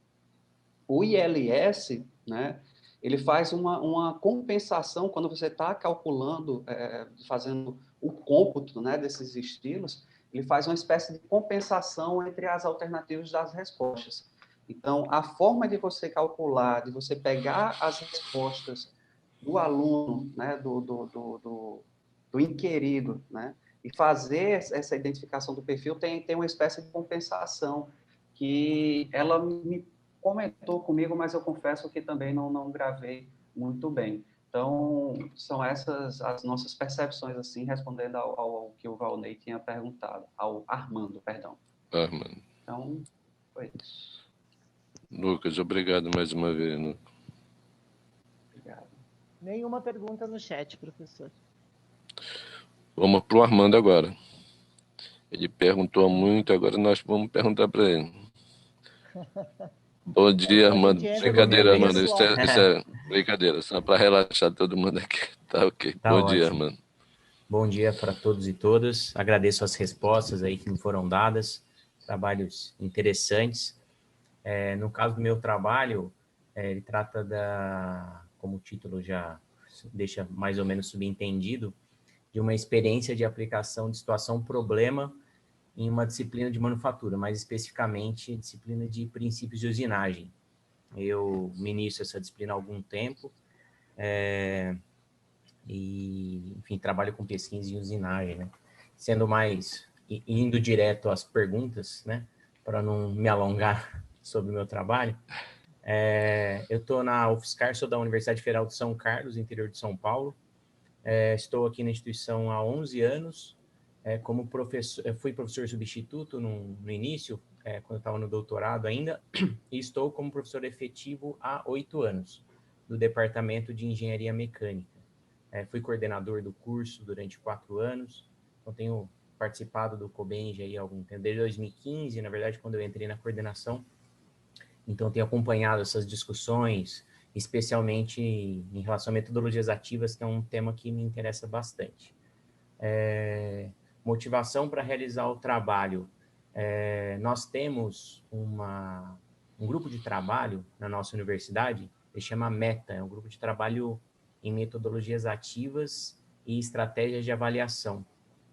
ILS, né, ele faz uma compensação quando você está calculando, fazendo o cômputo, né, desses estilos, ele faz uma espécie de compensação entre as alternativas das respostas. Então, a forma de você calcular, de você pegar as respostas do aluno, né, do inquirido, né, e fazer essa identificação do perfil tem uma espécie de compensação, que ela me comentou comigo, mas eu confesso que também não gravei muito bem. Então, são essas as nossas percepções, assim, respondendo ao que o Valnei tinha perguntado, ao Armando, perdão. Armando. Então, foi isso. Lucas, obrigado mais uma vez, Lucas. Obrigado. Nenhuma pergunta no chat, professor. Vamos para o Armando agora. Ele perguntou muito, agora nós vamos perguntar para ele. Bom dia, Armando. Brincadeira, Armando. Isso é brincadeira, só para relaxar todo mundo aqui. Tá ok. Tá Bom ótimo. dia, Armando. Bom dia para todos e todas. Agradeço as respostas aí que me foram dadas. Trabalhos interessantes. No caso do meu trabalho, ele trata como o título já deixa mais ou menos subentendido, de uma experiência de aplicação de situação-problema em uma disciplina de manufatura, mais especificamente disciplina de princípios de usinagem. Eu ministro essa disciplina há algum tempo e, enfim, trabalho com pesquisa em usinagem, né? Sendo mais, indo direto às perguntas, né, para não me alongar sobre o meu trabalho, eu estou na UFSCar, sou da Universidade Federal de São Carlos, interior de São Paulo. Estou aqui na instituição há 11 anos, como professor, fui professor substituto no início, quando eu estava no doutorado ainda, e estou como professor efetivo há 8 anos, do Departamento de Engenharia Mecânica. Fui coordenador do curso durante 4 anos, então tenho participado do COBENJ aí há algum tempo, desde 2015, na verdade, quando eu entrei na coordenação. Então, tenho acompanhado essas discussões, especialmente em relação a metodologias ativas, que é um tema que me interessa bastante. Motivação para realizar o trabalho. Nós temos um grupo de trabalho na nossa universidade, que se chama META, é um grupo de trabalho em metodologias ativas e estratégias de avaliação.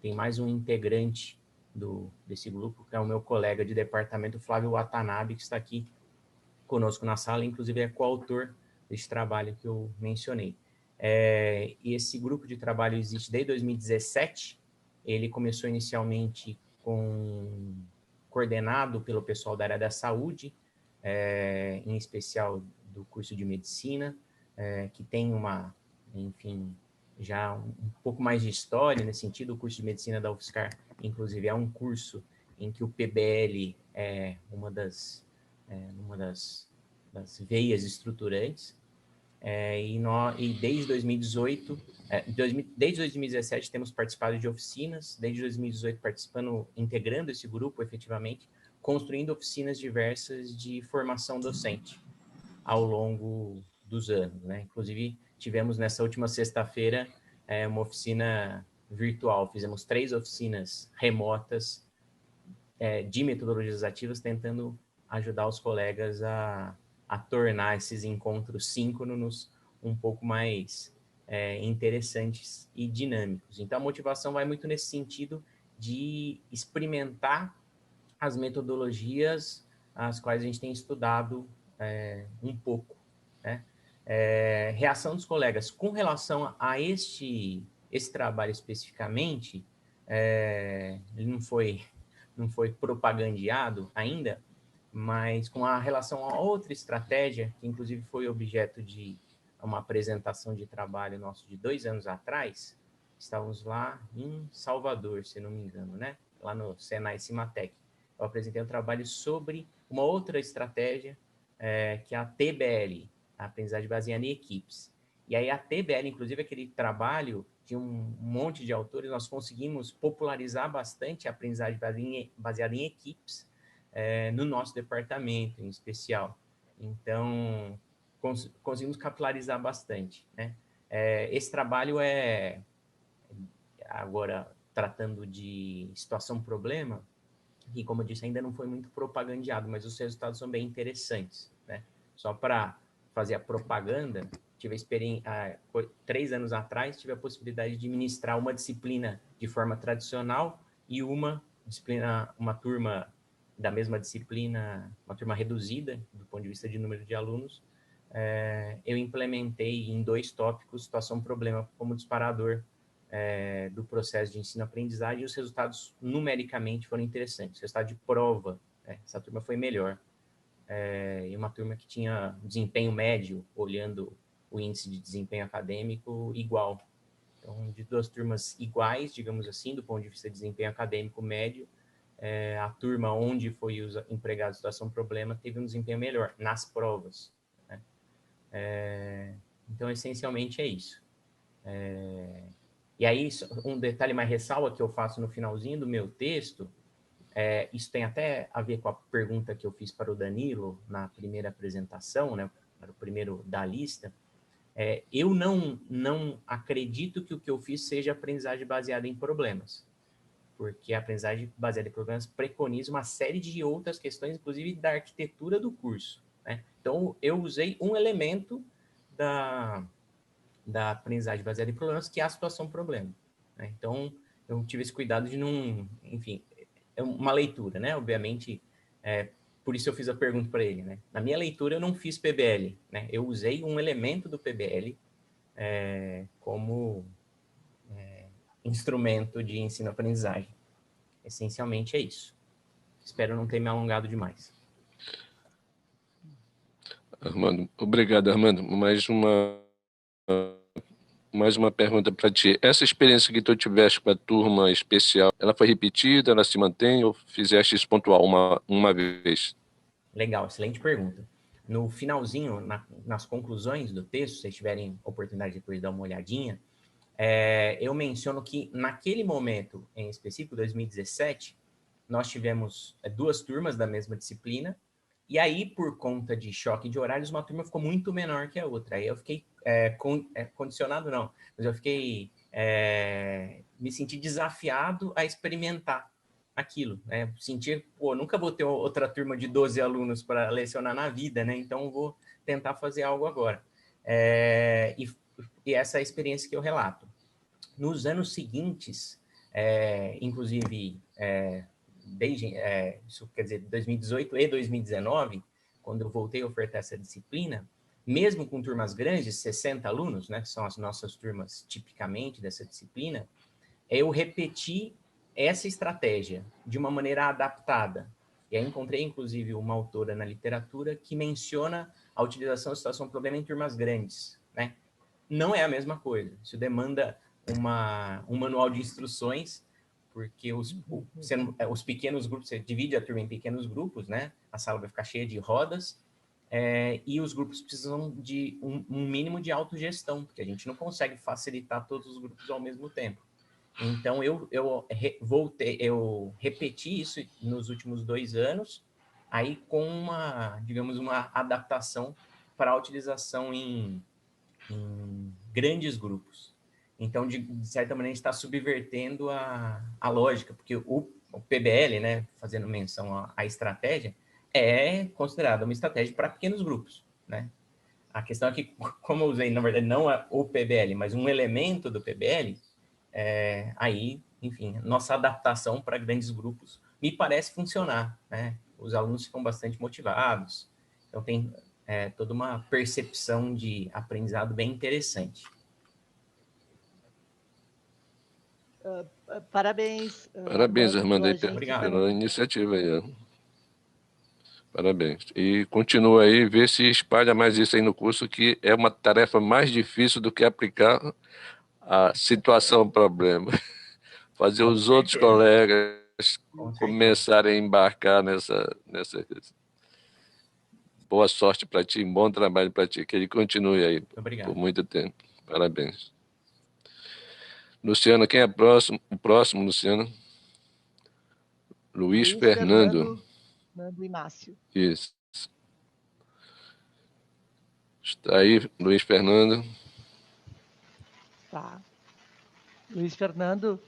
Tem mais um integrante desse grupo, que é o meu colega de departamento, Flávio Watanabe, que está aqui conosco na sala, inclusive é coautor desse trabalho que eu mencionei. E esse grupo de trabalho existe desde 2017, ele começou inicialmente coordenado pelo pessoal da área da saúde, em especial do curso de medicina, que tem enfim, já um pouco mais de história nesse sentido. O curso de medicina da UFSCar, inclusive, é um curso em que o PBL é uma das veias estruturantes, e desde 2018, desde 2017 temos participado de oficinas, desde 2018 integrando esse grupo efetivamente, construindo oficinas diversas de formação docente ao longo dos anos, né? Inclusive, tivemos nessa última sexta-feira uma oficina virtual, fizemos 3 oficinas remotas de metodologias ativas, tentando ajudar os colegas a tornar esses encontros síncronos um pouco mais interessantes e dinâmicos. Então, a motivação vai muito nesse sentido de experimentar as metodologias as quais a gente tem estudado um pouco, né? Reação dos colegas. Com relação a esse trabalho especificamente, ele não foi propagandeado ainda, mas com a relação a outra estratégia, que inclusive foi objeto de uma apresentação de trabalho nosso de 2 anos atrás, estávamos lá em Salvador, se não me engano, né? Lá no Senai Cimatec. Eu apresentei um trabalho sobre uma outra estratégia, que é a TBL, a aprendizagem baseada em equipes. E aí a TBL, inclusive aquele trabalho de um monte de autores, nós conseguimos popularizar bastante a aprendizagem baseada em equipes no nosso departamento, em especial. Então, conseguimos capilarizar bastante, né? Esse trabalho agora, tratando de situação-problema, que, como eu disse, ainda não foi muito propagandeado, mas os resultados são bem interessantes, né? Só para fazer a propaganda, tive a experiência, 3 anos atrás, tive a possibilidade de ministrar uma disciplina de forma tradicional e uma turma da mesma disciplina, uma turma reduzida, do ponto de vista de número de alunos, eu implementei em 2 tópicos situação-problema como disparador do processo de ensino-aprendizagem, e os resultados numericamente foram interessantes. O resultado de prova, essa turma foi melhor. E uma turma que tinha desempenho médio, olhando o índice de desempenho acadêmico, igual. Então, de 2 turmas iguais, digamos assim, do ponto de vista de desempenho acadêmico médio, a turma onde foi empregado situação-problema teve um desempenho melhor nas provas, né? Então, essencialmente é isso. E aí, um detalhe mais ressalva que eu faço no finalzinho do meu texto, isso tem até a ver com a pergunta que eu fiz para o Danilo na primeira apresentação, né, para o primeiro da lista. Eu não acredito que o que eu fiz seja aprendizagem baseada em problemas, porque a aprendizagem baseada em problemas preconiza uma série de outras questões, inclusive da arquitetura do curso, né? Então, eu usei um elemento da aprendizagem baseada em problemas, que é a situação-problema, né? Então, eu tive esse cuidado de não... Enfim, é uma leitura, né? Obviamente, por isso eu fiz a pergunta para ele, né? Na minha leitura, eu não fiz PBL, né? Eu usei um elemento do PBL como instrumento de ensino-aprendizagem. Essencialmente é isso. Espero não ter me alongado demais. Armando, obrigado, Armando. Mais uma pergunta para ti. Essa experiência que tu tiveste com a turma especial, ela foi repetida, ela se mantém ou fizeste isso pontual uma vez? Legal, excelente pergunta. No finalzinho, nas conclusões do texto, se vocês tiverem oportunidade depois de dar uma olhadinha, eu menciono que naquele momento em específico, 2017, nós tivemos 2 turmas da mesma disciplina, e aí, por conta de choque de horários, uma turma ficou muito menor que a outra. Aí eu fiquei condicionado, não, mas eu fiquei me senti desafiado a experimentar aquilo, né? Sentir, nunca vou ter outra turma de 12 alunos para lecionar na vida, né? Então, vou tentar fazer algo agora. E essa é a experiência que eu relato. Nos anos seguintes, inclusive, isso quer dizer, 2018 e 2019, quando eu voltei a ofertar essa disciplina, mesmo com turmas grandes, 60 alunos, né, que são as nossas turmas tipicamente dessa disciplina, eu repeti essa estratégia de uma maneira adaptada. E aí encontrei, inclusive, uma autora na literatura que menciona a utilização da situação-problema em turmas grandes, né? Não é a mesma coisa. Isso demanda um manual de instruções, porque os pequenos grupos, você divide a turma em pequenos grupos, né? A sala vai ficar cheia de rodas, e os grupos precisam de um mínimo de autogestão, porque a gente não consegue facilitar todos os grupos ao mesmo tempo. Então, eu repeti isso nos últimos 2 anos, aí com digamos, uma adaptação para a utilização em grandes grupos. Então, de certa maneira, a gente está subvertendo a lógica, porque o PBL, né, fazendo menção à estratégia, é considerada uma estratégia para pequenos grupos, né? A questão é que, como eu usei, na verdade, não o PBL, mas um elemento do PBL, aí, enfim, nossa adaptação para grandes grupos me parece funcionar, né? Os alunos ficam bastante motivados, então tem toda uma percepção de aprendizado bem interessante. Parabéns. Parabéns, Armando, Obrigado. pela iniciativa aí. Parabéns. E continua aí, vê se espalha mais isso aí no curso, que é uma tarefa mais difícil do que aplicar a situação-problema. Fazer os outros colegas começarem a embarcar nessa. Boa sorte para ti, bom trabalho para ti, que ele continue aí por muito tempo. Parabéns. Luciano, quem é o próximo, Luciano? Luiz Fernando. Fernando Inácio. Isso. Está aí, Luiz Fernando. Tá. Luiz Fernando.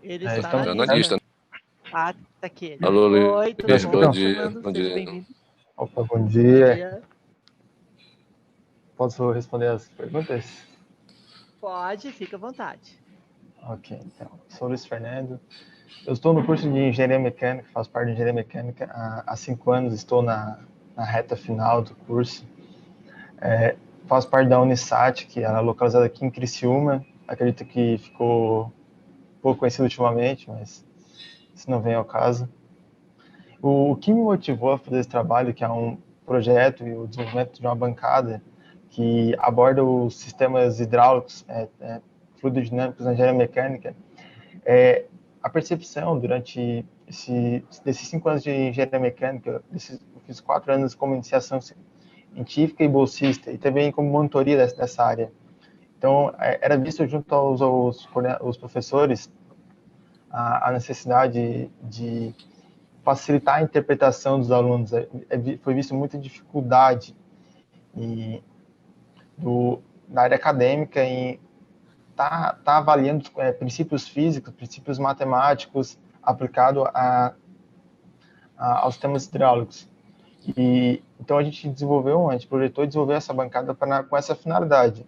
Ele está na lista. Ah, tá aqui. Alô, Luiz. Oi, tudo bom? Bom dia. Fernando, Bom seja dia. bem-vindo. Opa, bom dia. Posso responder as perguntas? Pode, fica à vontade. Ok, então, sou Luiz Fernando. Eu estou no curso de Engenharia Mecânica, faço parte de Engenharia Mecânica há 5 anos, estou na reta final do curso. Faço parte da Unisat, que é localizada aqui em Criciúma. Acredito que ficou pouco conhecido ultimamente, mas isso não vem ao caso. O que me motivou a fazer esse trabalho, que é um projeto e o desenvolvimento de uma bancada que aborda os sistemas hidráulicos, fluidodinâmicos na engenharia mecânica, é a percepção durante desses 5 anos de engenharia mecânica, eu fiz 4 anos como iniciação científica e bolsista, e também como monitoria dessa área. Então, era visto junto aos professores a necessidade de facilitar a interpretação dos alunos. Foi visto muita dificuldade na área acadêmica em tá avaliando princípios físicos, princípios matemáticos aplicado aos sistemas hidráulicos. Então a gente projetou e desenvolveu essa bancada com essa finalidade,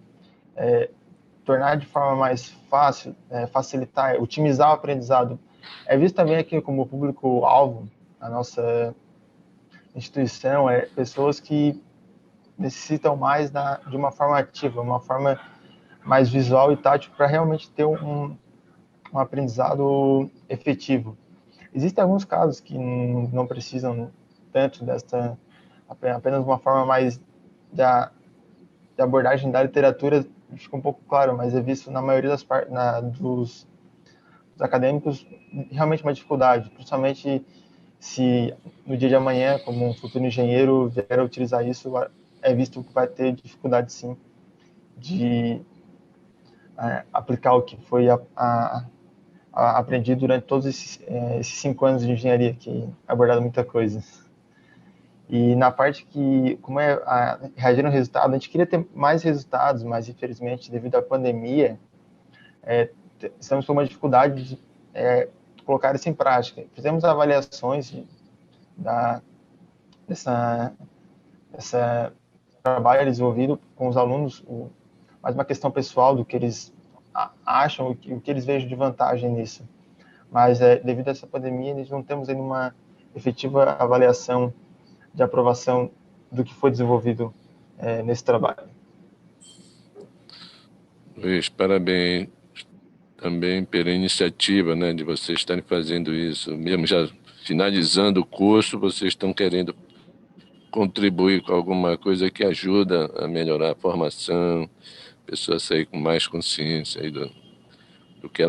tornar de forma mais fácil, facilitar, otimizar o aprendizado. É visto também aqui como público-alvo, a nossa instituição, pessoas que necessitam mais de uma forma ativa, uma forma mais visual e tátil para realmente ter um aprendizado efetivo. Existem alguns casos que não precisam tanto apenas uma forma mais de abordagem da literatura, fica um pouco claro, mas é visto na maioria dos acadêmicos realmente uma dificuldade, principalmente se no dia de amanhã, como um futuro engenheiro vier a utilizar isso, é visto que vai ter dificuldade sim de aplicar o que foi aprendido durante todos esses 5 anos de engenharia, que é abordado muita coisa. E na parte que, como reagir no resultado, a gente queria ter mais resultados, mas infelizmente, devido à pandemia, estamos com uma dificuldade de colocar isso em prática. Fizemos avaliações dessa trabalho desenvolvido com os alunos, mais uma questão pessoal do que eles acham, o que eles vejam de vantagem nisso. Mas, devido a essa pandemia, nós não temos ainda uma efetiva avaliação de aprovação do que foi desenvolvido nesse trabalho. Luiz, parabéns também pela iniciativa, né, de vocês estarem fazendo isso. Mesmo já finalizando o curso, vocês estão querendo contribuir com alguma coisa que ajuda a melhorar a formação, a pessoa sair com mais consciência aí do que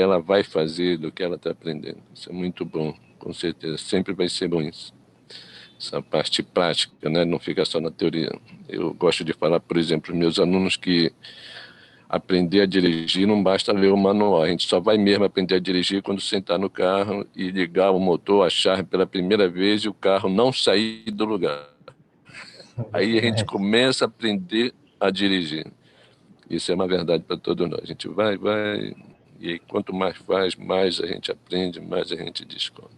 ela vai fazer, do que ela está aprendendo. Isso é muito bom, com certeza. Sempre vai ser bom isso. Essa parte prática, né? Não fica só na teoria. Eu gosto de falar, por exemplo, para os meus alunos que aprender a dirigir não basta ler o manual. A gente só vai mesmo aprender a dirigir quando sentar no carro e ligar o motor, a chave pela primeira vez e o carro não sair do lugar. Aí a gente começa a aprender a dirigir. Isso é uma verdade para todos nós. A gente vai, e aí quanto mais faz, mais a gente aprende, mais a gente descobre.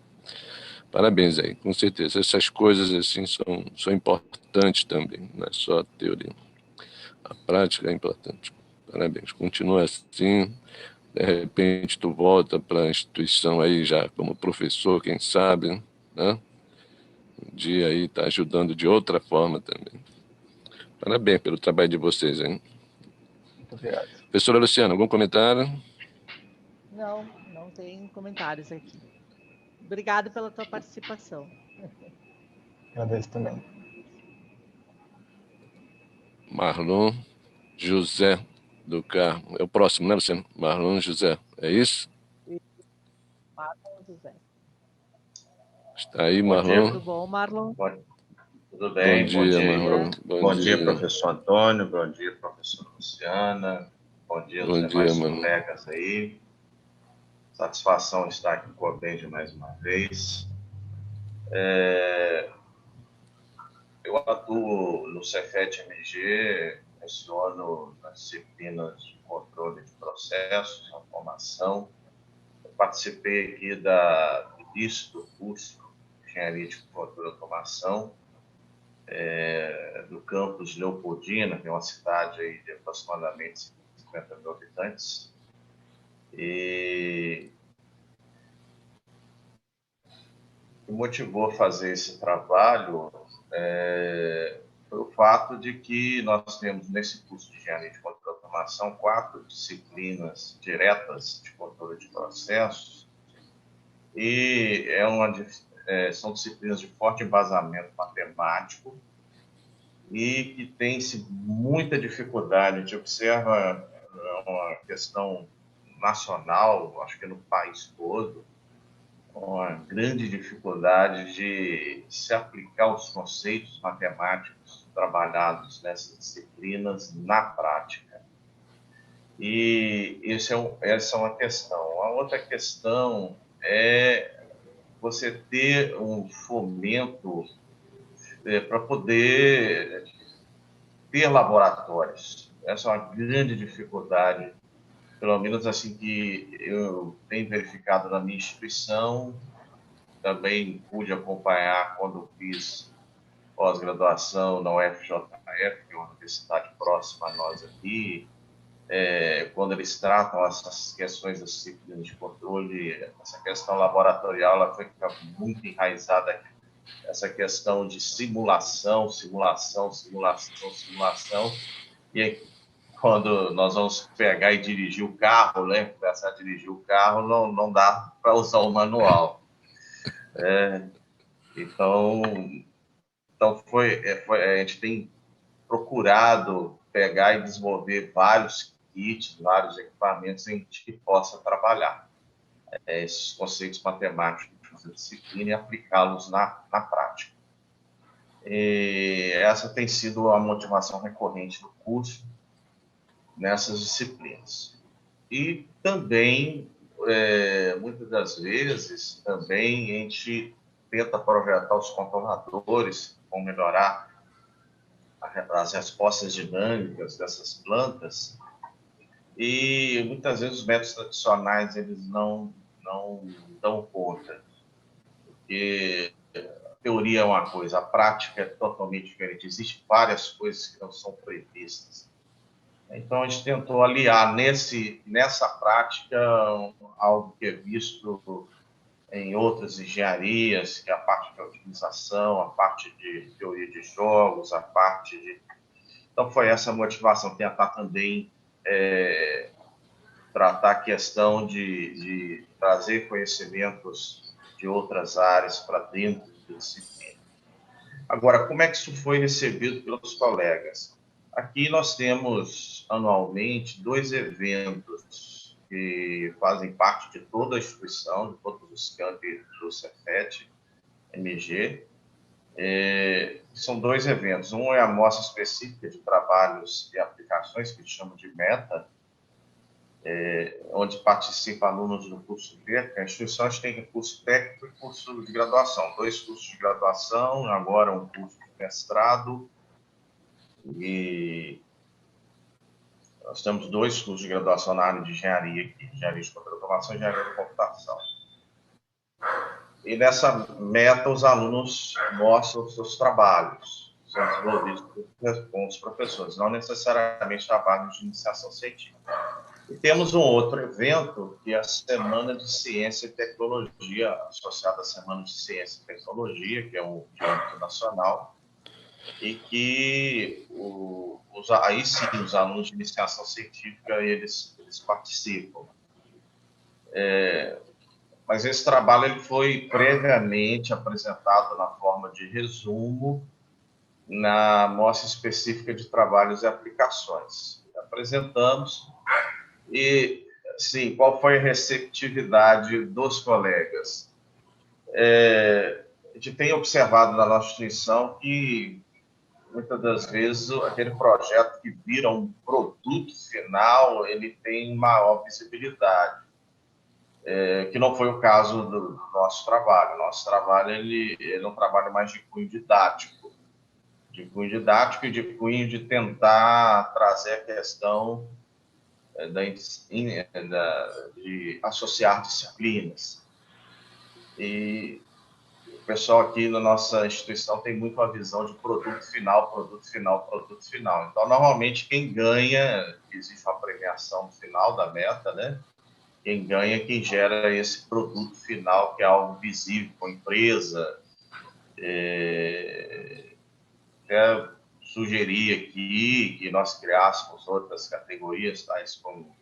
Parabéns aí, com certeza. Essas coisas assim são importantes também, não é só a teoria. A prática é importante. Parabéns, continua assim. De repente tu volta para a instituição aí já como professor, quem sabe, né? Um dia aí tá ajudando de outra forma também. Parabéns pelo trabalho de vocês, hein? Muito obrigado. Professora Luciana, algum comentário? Não tem comentários aqui. Obrigado pela tua participação. Agradeço também. Marlon José do Carmo. É o próximo, né, Luciano? Marlon José. É isso? Marlon José. Está aí, Marlon. Tudo bom, Marlon? Tudo bem, bom dia, Marlon. Bom dia, professor Antônio, bom dia, professora Luciana, bom dia aos demais colegas aí. Satisfação estar aqui com a Benji mais uma vez. Eu atuo no Cefet-MG, leciono nas disciplinas de controle de processos, automação. Eu participei aqui do início do curso de Engenharia de Controle e Automação, do campus Leopoldina, que é uma cidade aí de aproximadamente 50 mil habitantes. E o que motivou a fazer esse trabalho foi o fato de que nós temos nesse curso de engenharia de controle de automação 4 disciplinas diretas de controle de processos e são disciplinas de forte embasamento matemático e que tem-se muita dificuldade. A gente observa uma questão nacional, acho que no país todo, uma grande dificuldade de se aplicar os conceitos matemáticos trabalhados nessas disciplinas na prática. E essa é uma questão. A outra questão é você ter um fomento para poder ter laboratórios. Essa é uma grande dificuldade, pelo menos assim que eu tenho verificado na minha instituição. Também pude acompanhar quando fiz pós-graduação na UFJF, que é uma universidade próxima a nós aqui, quando eles tratam essas questões das disciplinas de controle, essa questão laboratorial, ela fica muito enraizada aqui. Essa questão de simulação, e aí, quando nós vamos pegar e dirigir o carro, né, começar a dirigir o carro, não dá para usar o manual. Então a gente tem procurado pegar e desenvolver vários kits, vários equipamentos em que possa trabalhar esses conceitos matemáticos da disciplina e aplicá-los na prática. E essa tem sido a motivação recorrente do curso nessas disciplinas. E também, muitas das vezes, também a gente tenta projetar os controladores, como melhorar as respostas dinâmicas dessas plantas, e muitas vezes os métodos tradicionais eles não dão conta, porque a teoria é uma coisa, a prática é totalmente diferente, existem várias coisas que não são previstas. Então a gente tentou aliar nessa prática algo que é visto em outras engenharias, que é a parte de otimização, a parte de teoria de jogos, a parte de... Então foi essa a motivação, tentar também tratar a questão de trazer conhecimentos de outras áreas para dentro da disciplina. Agora, como é que isso foi recebido pelos colegas? Aqui nós temos anualmente 2 eventos que fazem parte de toda a instituição, de todos os campi do Cefet, MG. São 2 eventos. Um é a mostra específica de trabalhos e aplicações, que chamam de META, onde participam alunos do curso técnico. A instituição tem curso técnico e curso de graduação. 2 cursos de graduação, agora um curso de mestrado. E nós temos 2 cursos de graduação na área de engenharia aqui, engenharia de automação e engenharia de computação. E nessa meta, os alunos mostram os seus trabalhos, são desenvolvidos com os professores, não necessariamente trabalhos de iniciação científica. E temos um outro evento, que é a Semana de Ciência e Tecnologia, associada à Semana de Ciência e Tecnologia, que é um de âmbito nacional, e que aí sim os alunos de iniciação científica eles participam. Mas esse trabalho ele foi previamente apresentado na forma de resumo na mostra específica de trabalhos e aplicações. Apresentamos e, sim, qual foi a receptividade dos colegas? A gente tem observado na nossa instituição que muitas das vezes aquele projeto que vira um produto final, ele tem maior visibilidade, que não foi o caso do nosso trabalho. Nosso trabalho ele é um trabalho mais de cunho didático e de cunho de tentar trazer a questão de associar disciplinas. E pessoal aqui na nossa instituição tem muito a visão de produto final, produto final, produto final. Então, normalmente, quem ganha, existe uma premiação no final da meta, né? Quem ganha é quem gera esse produto final, que é algo visível com a empresa. Até sugerir aqui que nós criássemos outras categorias, tais como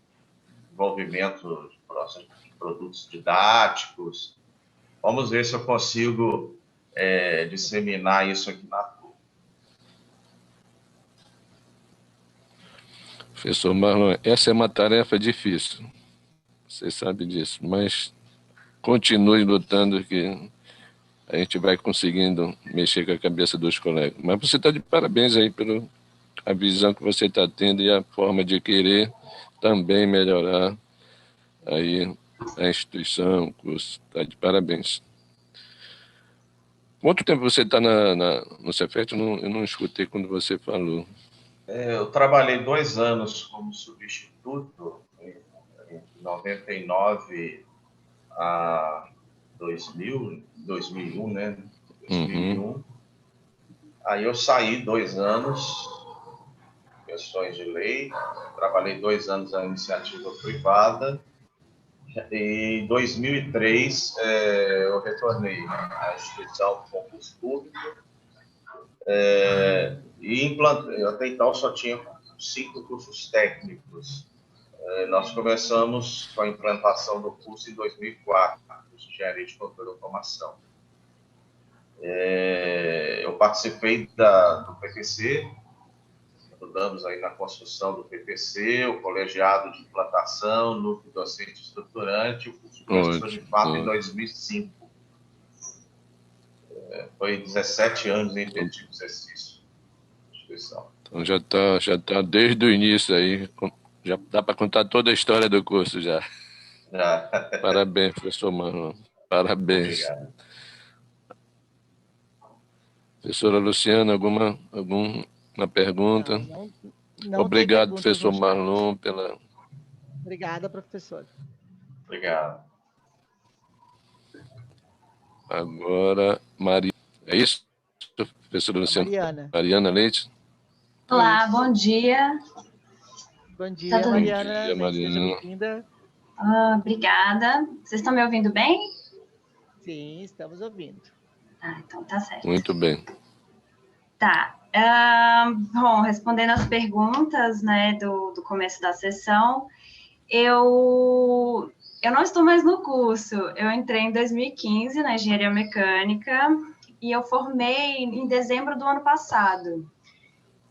desenvolvimento de produtos didáticos. Vamos ver se eu consigo disseminar isso aqui na turma. Professor Marlon, essa é uma tarefa difícil, você sabe disso, mas continue lutando que a gente vai conseguindo mexer com a cabeça dos colegas. Mas você está de parabéns aí pela a visão que você está tendo e a forma de querer também melhorar aí a instituição, o curso. Está de parabéns. Quanto tempo você está no Cefet? Eu não escutei quando você falou. Eu trabalhei 2 anos como substituto, em 99 a 2001, né? 2001. Aí eu saí 2 anos, questões de lei, trabalhei 2 anos na iniciativa privada, e em 2003 eu retornei à instituição de concurso público, e implantei. Até então só tinha 5 cursos técnicos. Nós começamos com a implantação do curso em 2004, curso de Engenharia de Controle e Automação. Eu participei do PPC, ajudamos aí na construção do PPC, o colegiado de implantação, núcleo docente estruturante, o curso de professor de fato em 2005. Foi 17 anos em efetivo exercício de instituição. Então já tá desde o início aí, já dá para contar toda a história do curso já. Parabéns, professor Marlon. Parabéns. Obrigado. Professora Luciana, alguma pergunta? Não Obrigado, tem professor Marlon, pela... Obrigada, professor. Obrigado. Agora, Maria. É isso, professora Luciana? Mariana Leite? Olá, bom dia. Bom dia, Mariana. Bom dia, Mariana. Seja bem-vinda. Obrigada. Vocês estão me ouvindo bem? Sim, estamos ouvindo. Então tá certo. Muito bem. Tá. Bom, respondendo as perguntas, né, do começo da sessão, eu não estou mais no curso. Eu entrei em 2015 na Engenharia Mecânica e eu formei em dezembro do ano passado.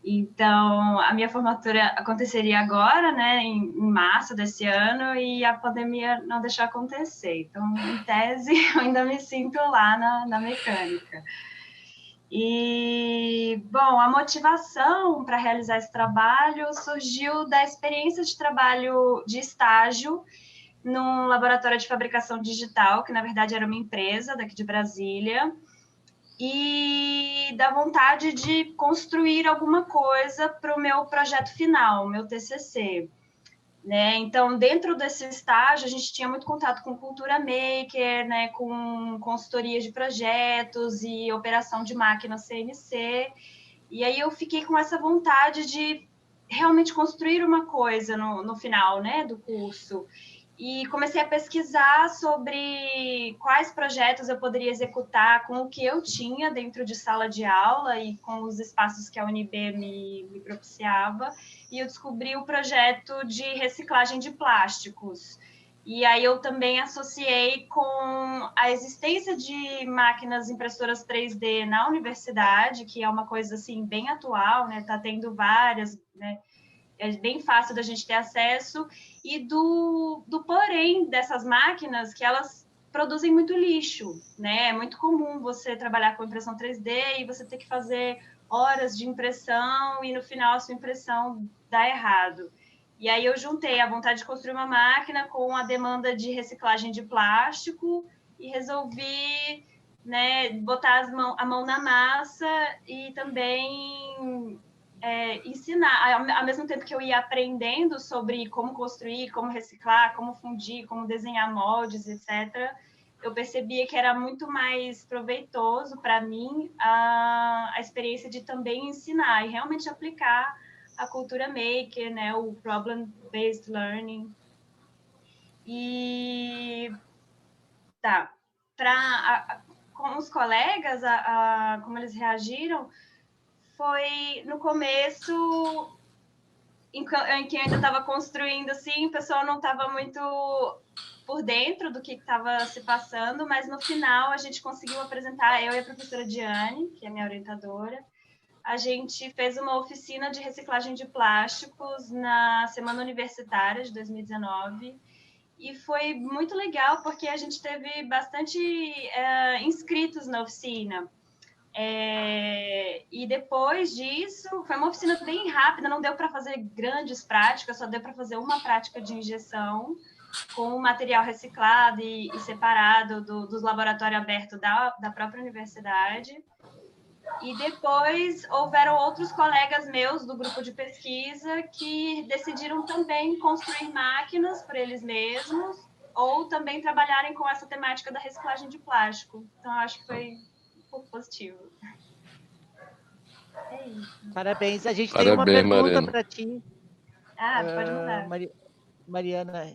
Então, a minha formatura aconteceria agora, né, em março desse ano, e a pandemia não deixou acontecer. Então, em tese, eu ainda me sinto lá na mecânica. E, bom, a motivação para realizar esse trabalho surgiu da experiência de trabalho de estágio num laboratório de fabricação digital, que na verdade era uma empresa daqui de Brasília, e da vontade de construir alguma coisa para o meu projeto final, meu TCC. Né? Então, dentro desse estágio, a gente tinha muito contato com cultura maker, né? Com consultoria de projetos e operação de máquina CNC. E aí eu fiquei com essa vontade de realmente construir uma coisa no final, né, do curso. E comecei a pesquisar sobre quais projetos eu poderia executar com o que eu tinha dentro de sala de aula e com os espaços que a UNB me propiciava. E eu descobri o projeto de reciclagem de plásticos. E aí eu também associei com a existência de máquinas impressoras 3D na universidade, que é uma coisa assim bem atual, né? Tá tendo várias, né? É bem fácil da gente ter acesso, e do porém dessas máquinas, que elas produzem muito lixo, né? É muito comum você trabalhar com impressão 3D e você ter que fazer horas de impressão e no final a sua impressão dá errado. E aí eu juntei a vontade de construir uma máquina com a demanda de reciclagem de plástico e resolvi, né, botar a mão na massa e também ensinar, ao mesmo tempo que eu ia aprendendo sobre como construir, como reciclar, como fundir, como desenhar moldes, etc., eu percebia que era muito mais proveitoso para mim a experiência de também ensinar e realmente aplicar a cultura maker, né, o problem-based learning. E tá, com os colegas, como eles reagiram, foi no começo, em que eu ainda estava construindo, assim, o pessoal não estava muito por dentro do que estava se passando, mas no final a gente conseguiu apresentar, eu e a professora Diane, que é minha orientadora, a gente fez uma oficina de reciclagem de plásticos na Semana Universitária de 2019, e foi muito legal porque a gente teve bastante inscritos na oficina. E depois disso, foi uma oficina bem rápida, não deu para fazer grandes práticas, só deu para fazer uma prática de injeção com material reciclado e separado dos laboratórios abertos da própria universidade. E depois houveram outros colegas meus do grupo de pesquisa que decidiram também construir máquinas por eles mesmos ou também trabalharem com essa temática da reciclagem de plástico. Então, acho que foi um pouco positivo. É isso. Parabéns. A gente tem uma pergunta para ti. Pode mandar. Mariana,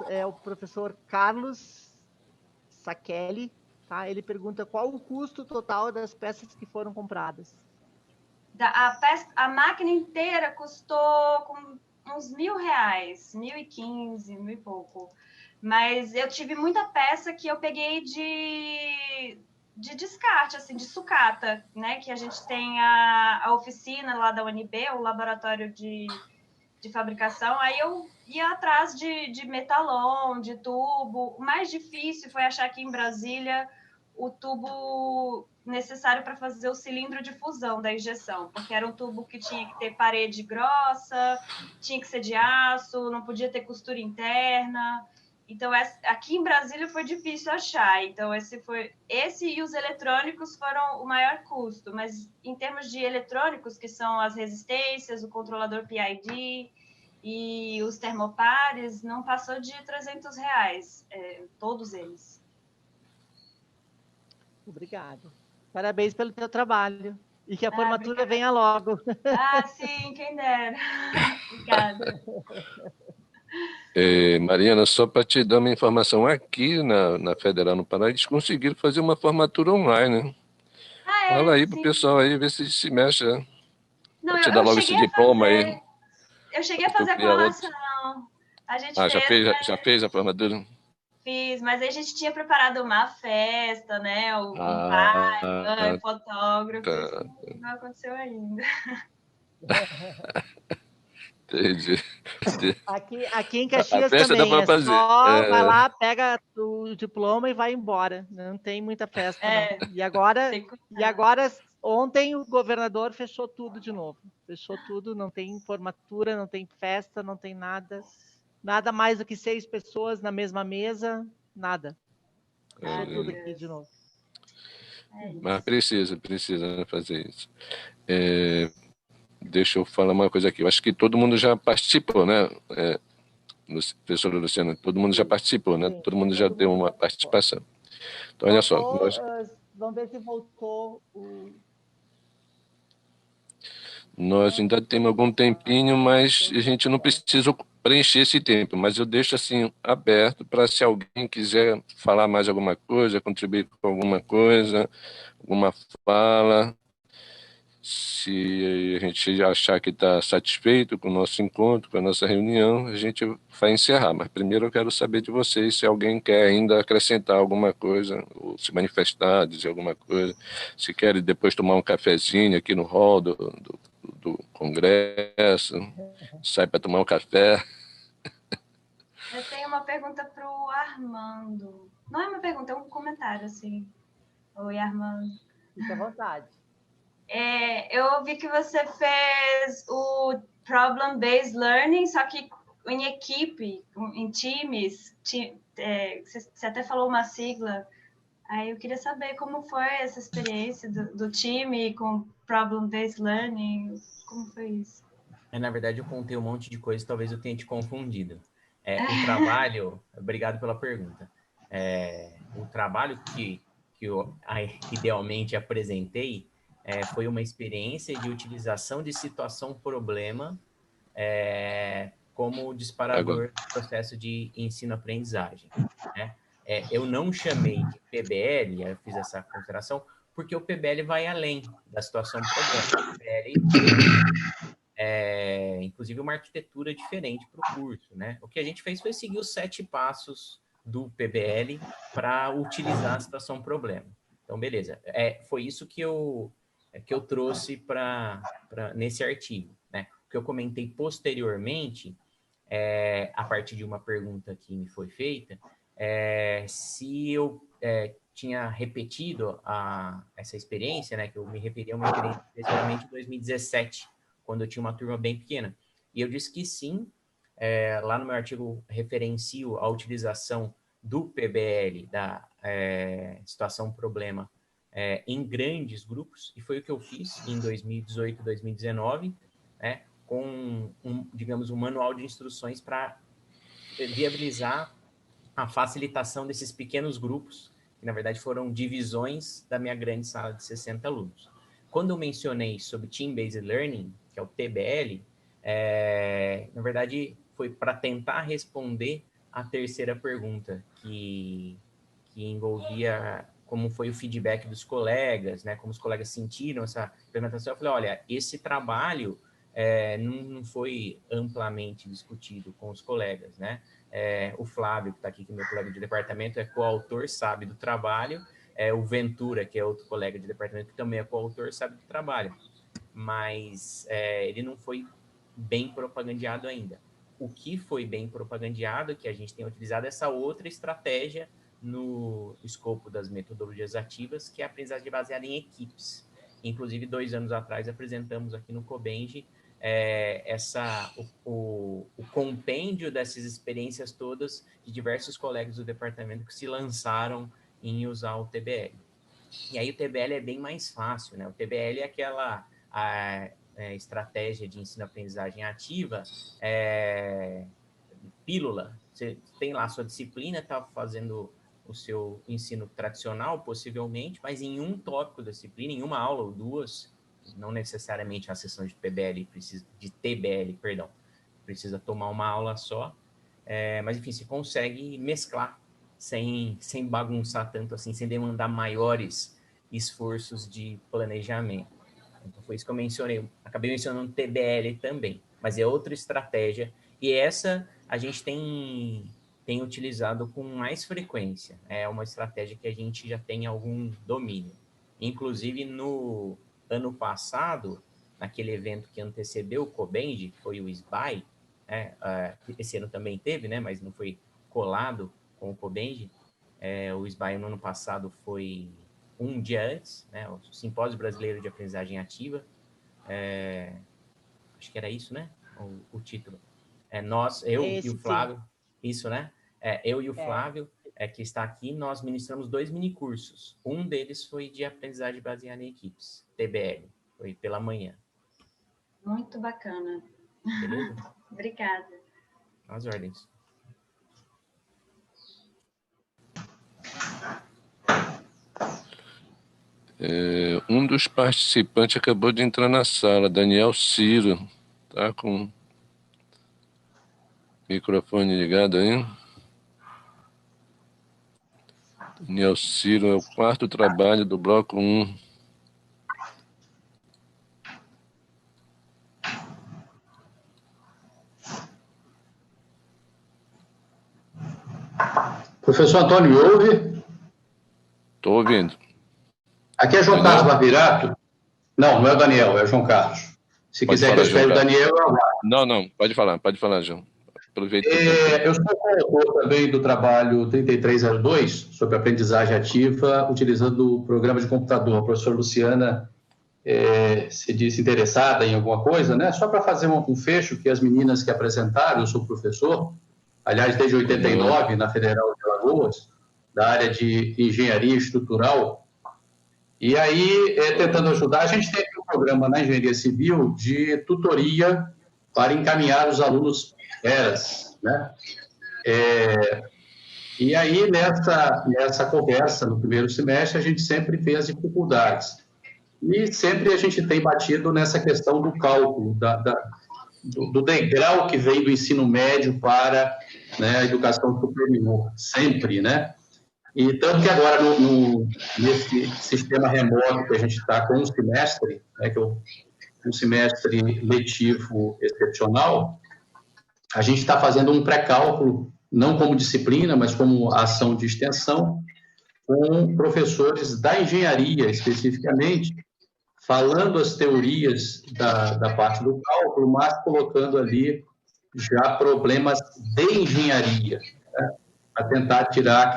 é o professor Carlos Sakelli. Tá? Ele pergunta qual o custo total das peças que foram compradas. A máquina inteira custou com uns R$1.000, 1.015, 1.000 e pouco. Mas eu tive muita peça que eu peguei de descarte, assim, de sucata, né? Que a gente tem a oficina lá da UNB, o laboratório de fabricação. Aí eu ia atrás de metalon, de tubo. O mais difícil foi achar aqui em Brasília o tubo necessário para fazer o cilindro de fusão da injeção, porque era um tubo que tinha que ter parede grossa, tinha que ser de aço, não podia ter costura interna. Então, aqui em Brasília foi difícil achar. Então, esse e os eletrônicos foram o maior custo. Mas, em termos de eletrônicos, que são as resistências, o controlador PID e os termopares, não passou de R$300, todos eles. Obrigado. Parabéns pelo teu trabalho. E que a formatura venha logo. Sim, quem dera. Obrigada. Mariana, só para te dar uma informação, aqui na Federal no Pará, eles conseguiram fazer uma formatura online. Fala aí pro pessoal aí, ver se se mexe. Para te dar logo esse diploma aí. Eu cheguei a fazer a colação. A gente já fez a formatura? Fiz, mas aí a gente tinha preparado uma festa, né? O pai, o fotógrafo. Tá. Não aconteceu ainda. Entendi. Aqui em Caxias também, dá pra fazer. Vai lá, pega o diploma e vai embora. Não tem muita festa, não. E agora, ontem o governador fechou tudo de novo. Fechou tudo, não tem formatura, não tem festa, não tem nada. Nada mais do que 6 pessoas na mesma mesa, nada. Fechou tudo aqui de novo. Mas precisa fazer isso. Deixa eu falar uma coisa aqui. Eu acho que todo mundo já participou, né? Professora Luciana, todo mundo já participou, né? Sim, todo mundo já deu uma participação. Então, olha só. Vamos ver se voltou Nós ainda temos algum tempinho, mas a gente não precisa preencher esse tempo. Mas eu deixo assim aberto para se alguém quiser falar mais alguma coisa, contribuir com alguma coisa, alguma fala. Se a gente achar que está satisfeito com o nosso encontro, com a nossa reunião, a gente vai encerrar. Mas primeiro eu quero saber de vocês se alguém quer ainda acrescentar alguma coisa, ou se manifestar, dizer alguma coisa. Se querem depois tomar um cafezinho aqui no hall do congresso, sai para tomar um café. Eu tenho uma pergunta para o Armando. Não é uma pergunta, é um comentário, assim. Oi, Armando. Fique à vontade. Eu vi que você fez o Problem-Based Learning, só que em equipe, em times, você até falou uma sigla. Aí eu queria saber como foi essa experiência do time com Problem-Based Learning, como foi isso? Na verdade, eu contei um monte de coisas, talvez eu tenha te confundido. O trabalho, obrigado pela pergunta. o trabalho que eu idealmente apresentei foi uma experiência de utilização de situação-problema como disparador do processo de ensino-aprendizagem, né? Eu não chamei de PBL, eu fiz essa consideração, porque o PBL vai além da situação-problema. O PBL inclusive, uma arquitetura diferente para o curso, né? O que a gente fez foi seguir os 7 passos do PBL para utilizar a situação-problema. Então, beleza. Foi isso que eu trouxe nesse artigo, né? O que eu comentei posteriormente, a partir de uma pergunta que me foi feita, se eu tinha repetido essa experiência, né? Que eu me referi a uma experiência especialmente em 2017, quando eu tinha uma turma bem pequena. E eu disse que sim. Lá no meu artigo referencio a utilização do PBL, da situação-problema, em grandes grupos, e foi o que eu fiz em 2018 e 2019, né, com, digamos, um manual de instruções para viabilizar a facilitação desses pequenos grupos, que na verdade foram divisões da minha grande sala de 60 alunos. Quando eu mencionei sobre Team-Based Learning, que é o TBL, na verdade foi para tentar responder a terceira pergunta, que envolvia como foi o feedback dos colegas, né, como os colegas sentiram essa implementação. Eu falei, olha, esse trabalho não foi amplamente discutido com os colegas, né? O Flávio, que está aqui, que é meu colega de departamento, é coautor, sabe do trabalho. O Ventura, que é outro colega de departamento, que também é coautor, sabe do trabalho. Mas ele não foi bem propagandeado ainda. O que foi bem propagandeado, que a gente tem utilizado essa outra estratégia no escopo das metodologias ativas, que é a aprendizagem baseada em equipes. Inclusive, 2 anos atrás, apresentamos aqui no Cobenji o compêndio dessas experiências todas de diversos colegas do departamento que se lançaram em usar o TBL. E aí o TBL é bem mais fácil, né? O TBL é aquela estratégia de ensino-aprendizagem ativa, pílula. Você tem lá a sua disciplina, está fazendo o seu ensino tradicional, possivelmente, mas em um tópico da disciplina, em uma aula ou 2, não necessariamente a sessão de TBL precisa tomar uma aula só, mas enfim, você consegue mesclar sem bagunçar tanto assim, sem demandar maiores esforços de planejamento. Então foi isso que eu mencionei, acabei mencionando TBL também, mas é outra estratégia, e essa a gente tem utilizado com mais frequência, é uma estratégia que a gente já tem algum domínio. Inclusive, no ano passado, naquele evento que antecedeu o Cobenji, que foi o SBAI, esse ano também teve, né, mas não foi colado com o Cobenji. O SBAI no ano passado foi um dia antes, né, o Simpósio Brasileiro de Aprendizagem Ativa. Acho que era isso, né, o título. Eu e o Flávio, isso, né? Eu e o Flávio, que está aqui, nós ministramos 2 minicursos. Um deles foi de aprendizagem baseada em equipes, TBL, foi pela manhã. Muito bacana. Beleza? Obrigada. Às ordens. Um dos participantes acabou de entrar na sala, Daniel Ciro, tá com o microfone ligado aí. Daniel Ciro é o 4º trabalho do bloco 1. Professor Antônio, me ouve? Estou ouvindo. Aqui é João Carlos Barbirato. Não é o Daniel, é o João Carlos. Se quiser que eu espere o Daniel, eu aguardo. Não, pode falar, João. Aproveita. Eu sou coautor também do trabalho 3302, sobre aprendizagem ativa, utilizando o programa de computador. A professora Luciana se disse interessada em alguma coisa, né? Só para fazer um fecho, que as meninas que apresentaram, eu sou professor, aliás, desde 89, na Federal de Alagoas, da área de engenharia estrutural. E aí, tentando ajudar, a gente tem um programa na engenharia civil de tutoria para encaminhar os alunos né? E aí, nessa conversa, no primeiro semestre, a gente sempre vê as dificuldades. E sempre a gente tem batido nessa questão do cálculo, do degrau que vem do ensino médio para, né, a educação superior, sempre, né? E tanto que agora, nesse sistema remoto que a gente está com um semestre, né, que é um semestre letivo excepcional, a gente está fazendo um pré-cálculo, não como disciplina, mas como ação de extensão, com professores da engenharia, especificamente, falando as teorias da parte do cálculo, mas colocando ali já problemas de engenharia, né, para tentar tirar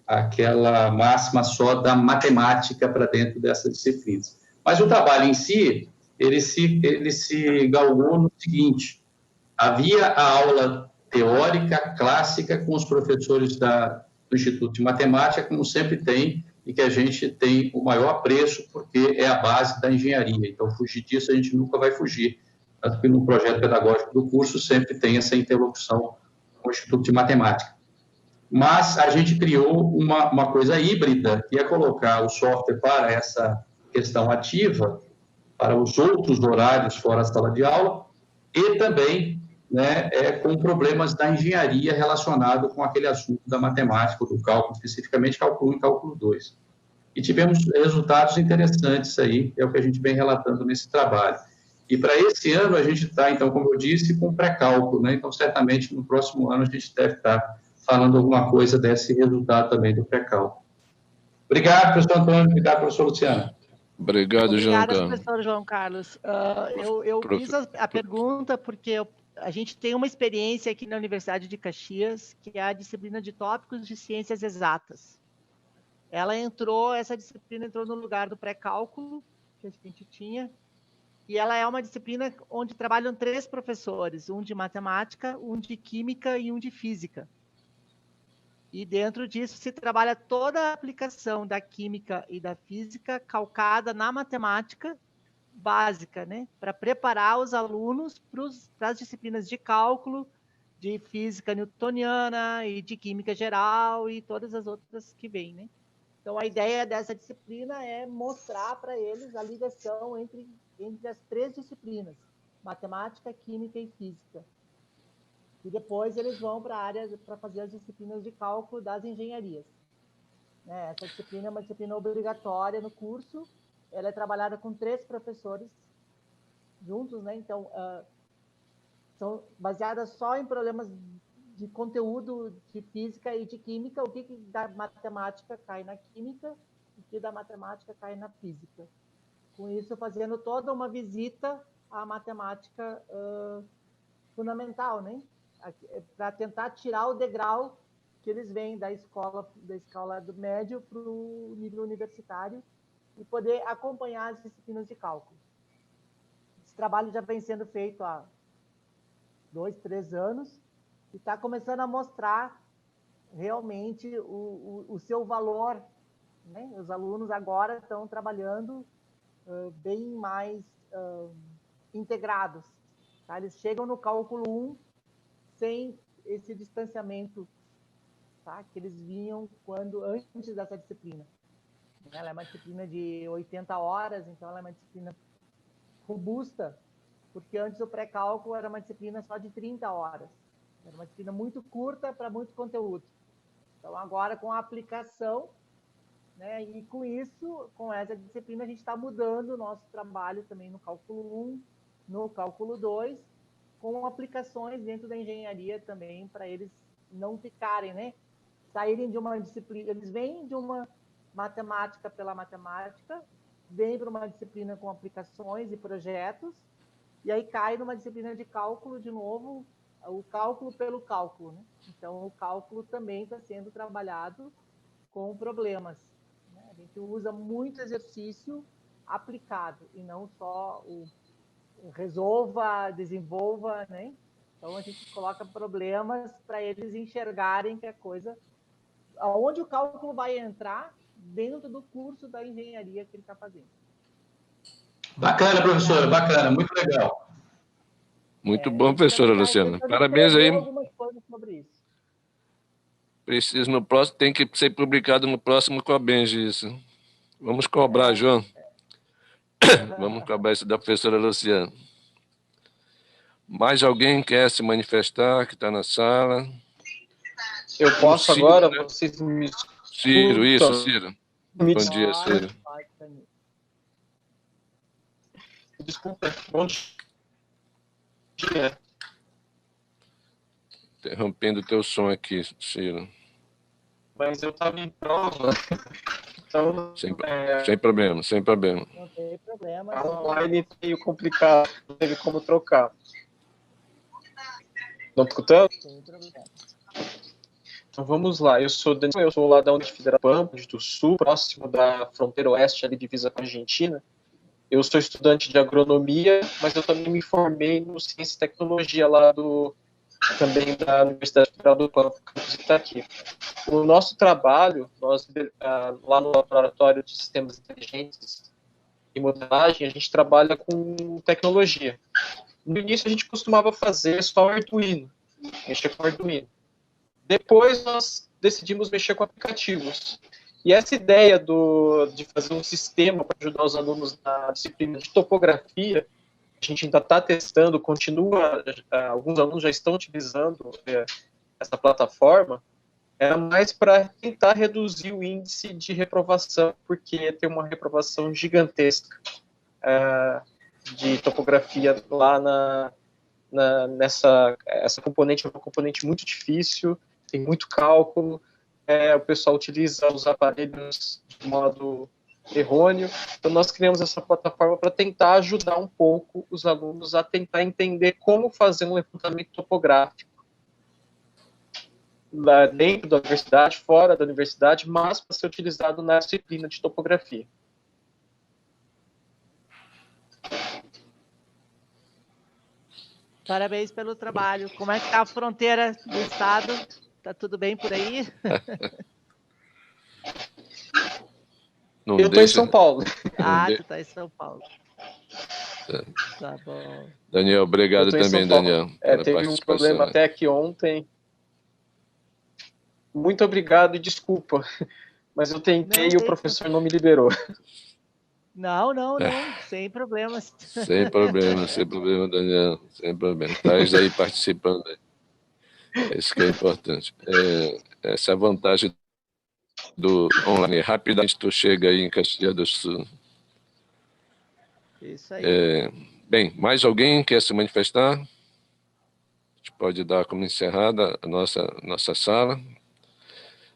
aquela máxima só da matemática para dentro dessas disciplinas. Mas o trabalho em si, ele se galgou no seguinte: havia a aula teórica clássica com os professores do Instituto de Matemática, como sempre tem, e que a gente tem o maior apreço, porque é a base da engenharia. Então, fugir disso a gente nunca vai fugir. Tanto que no projeto pedagógico do curso sempre tem essa interlocução com o Instituto de Matemática. Mas a gente criou uma coisa híbrida, que é colocar o software para essa questão ativa, para os outros horários fora da sala de aula, e também, né, com problemas da engenharia relacionado com aquele assunto da matemática, do cálculo, especificamente cálculo 1 e cálculo 2. E tivemos resultados interessantes aí, é o que a gente vem relatando nesse trabalho. E para esse ano a gente está, então, como eu disse, com pré-cálculo, né? Então, certamente, no próximo ano a gente deve estar falando alguma coisa desse resultado também do pré-cálculo. Obrigado, professor Antônio. Obrigado, professor Luciana. Obrigado, João Carlos. Obrigado, professor João Carlos. Eu fiz a pergunta porque a gente tem uma experiência aqui na Universidade de Caxias, que é a disciplina de tópicos de ciências exatas. Essa disciplina entrou no lugar do pré-cálculo, que a gente tinha, e ela é uma disciplina onde trabalham 3 professores, um de matemática, um de química e um de física. E dentro disso se trabalha toda a aplicação da química e da física calcada na matemática básica, né? Para preparar os alunos para as disciplinas de cálculo, de física newtoniana e de química geral e todas as outras que vêm, né? Então, a ideia dessa disciplina é mostrar para eles a ligação entre as 3 disciplinas, matemática, química e física. E depois eles vão para a área para fazer as disciplinas de cálculo das engenharias. Essa disciplina é uma disciplina obrigatória no curso, ela é trabalhada com 3 professores juntos, né? Então, são baseadas só em problemas de conteúdo de física e de química, o que da matemática cai na química, o que da matemática cai na física. Com isso, fazendo toda uma visita à matemática fundamental, né? Para tentar tirar o degrau que eles vêm da escola do médio para o nível universitário e poder acompanhar as disciplinas de cálculo. Esse trabalho já vem sendo feito há 2, 3 anos e está começando a mostrar realmente o seu valor, né? Os alunos agora estão trabalhando bem mais integrados. Tá? Eles chegam no cálculo 1 sem esse distanciamento, tá? Que eles vinham antes dessa disciplina. Ela é uma disciplina de 80 horas, então ela é uma disciplina robusta, porque antes o pré-cálculo era uma disciplina só de 30 horas. Era uma disciplina muito curta para muito conteúdo. Então, agora, com a aplicação, né, e com isso, com essa disciplina, a gente está mudando o nosso trabalho também no cálculo 1, no cálculo 2, com aplicações dentro da engenharia também, para eles não ficarem, né, saírem de uma disciplina. Eles vêm de uma matemática pela matemática, vêm para uma disciplina com aplicações e projetos, e aí cai numa disciplina de cálculo de novo, o cálculo pelo cálculo, né? Então, o cálculo também está sendo trabalhado com problemas, né? A gente usa muito exercício aplicado, e não só o resolva, desenvolva, né? Então, a gente coloca problemas para eles enxergarem que a coisa... Onde o cálculo vai entrar dentro do curso da engenharia que ele está fazendo. Bacana, professora, bacana, muito legal. Muito bom, professora Luciana. Parabéns aí. Algumas coisas sobre isso. Precisa no próximo, tem que ser publicado no próximo Cobenj isso. Vamos cobrar, João. Vamos cobrar isso da professora Luciana. Mais alguém quer se manifestar que está na sala? Eu posso Ciro, agora? né? Vocês me escutam? Ciro, isso, Ciro. Me Bom dia, Ciro. Desculpa, bom dia. Interrompendo o teu som aqui, Ciro. Mas eu estava em prova. Então, sem problema, sem problema. Não tem problema. A online meio complicado, não teve como trocar. Não escutando? Sem problema. Então vamos lá, eu sou lá da Universidade Federal Pampa, do Sul, próximo da fronteira oeste, ali divisa com a Argentina. Eu sou estudante de agronomia, mas eu também me formei no Ciência e Tecnologia lá também da Universidade Federal do Pampa, campus Itaqui. O nosso trabalho, lá no Laboratório de Sistemas Inteligentes e Modelagem, a gente trabalha com tecnologia. No início a gente costumava fazer só Arduino, mexer com Arduino. Depois nós decidimos mexer com aplicativos. E essa ideia de fazer um sistema para ajudar os alunos na disciplina de topografia, a gente ainda está testando, alguns alunos já estão utilizando essa plataforma, era mais para tentar reduzir o índice de reprovação, porque tem uma reprovação gigantesca de topografia lá essa componente é uma componente muito difícil, tem muito cálculo, o pessoal utiliza os aparelhos de modo errôneo, então nós criamos essa plataforma para tentar ajudar um pouco os alunos a tentar entender como fazer um levantamento topográfico dentro da universidade, fora da universidade, mas para ser utilizado na disciplina de topografia. Parabéns pelo trabalho. Como é que está a fronteira do estado? Tá tudo bem por aí? Eu estou em São Paulo. Tu está em São Paulo. Tá bom. Daniel, obrigado também, Daniel. Teve um problema até aqui ontem. Muito obrigado e desculpa, mas eu tentei e o professor não me liberou. Não, sem problemas. Sem problema, Daniel, sem problema. Estás aí participando. Isso que é importante. Essa é a vantagem do online. Rapidamente tu chega aí em Caxias do Sul. Isso aí. Bem, mais alguém quer se manifestar? A gente pode dar como encerrada a nossa sala,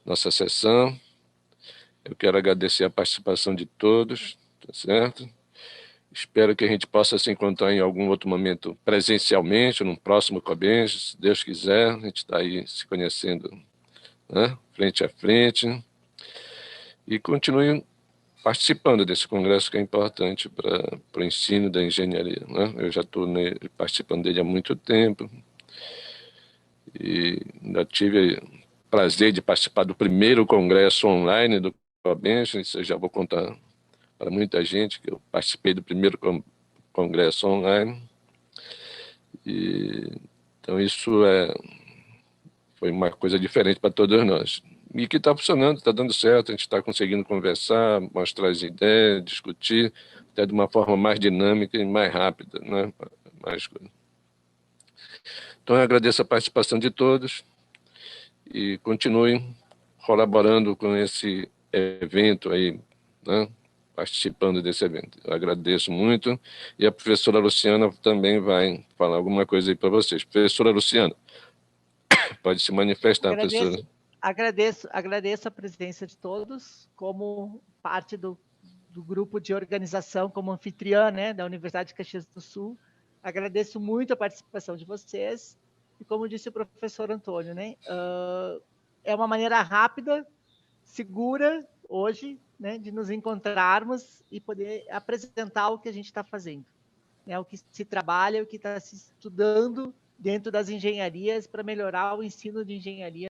nossa sessão. Eu quero agradecer a participação de todos, tá certo? Espero que a gente possa se encontrar em algum outro momento presencialmente, num próximo Cobenj, se Deus quiser. A gente está aí se conhecendo, né, frente a frente. E continue participando desse congresso que é importante para o ensino da engenharia, né? Eu já estou participando dele há muito tempo e ainda tive o prazer de participar do primeiro congresso online do Cobenj. Isso eu já vou contar para muita gente que eu participei do primeiro congresso online. Então isso foi uma coisa diferente para todos nós. E que está funcionando, está dando certo, a gente está conseguindo conversar, mostrar as ideias, discutir, até de uma forma mais dinâmica e mais rápida, né? Então eu agradeço a participação de todos e continuem colaborando com esse evento aí, né? Participando desse evento. Eu agradeço muito e a professora Luciana também vai falar alguma coisa aí para vocês. Professora Luciana, pode se manifestar, professora. Agradeço a presença de todos, como parte do grupo de organização, como anfitriã, né, da Universidade de Caxias do Sul. Agradeço muito a participação de vocês. E como disse o professor Antônio, né, é uma maneira rápida, segura, hoje, né, de nos encontrarmos e poder apresentar o que a gente está fazendo, né, o que se trabalha, o que está se estudando dentro das engenharias para melhorar o ensino de engenharia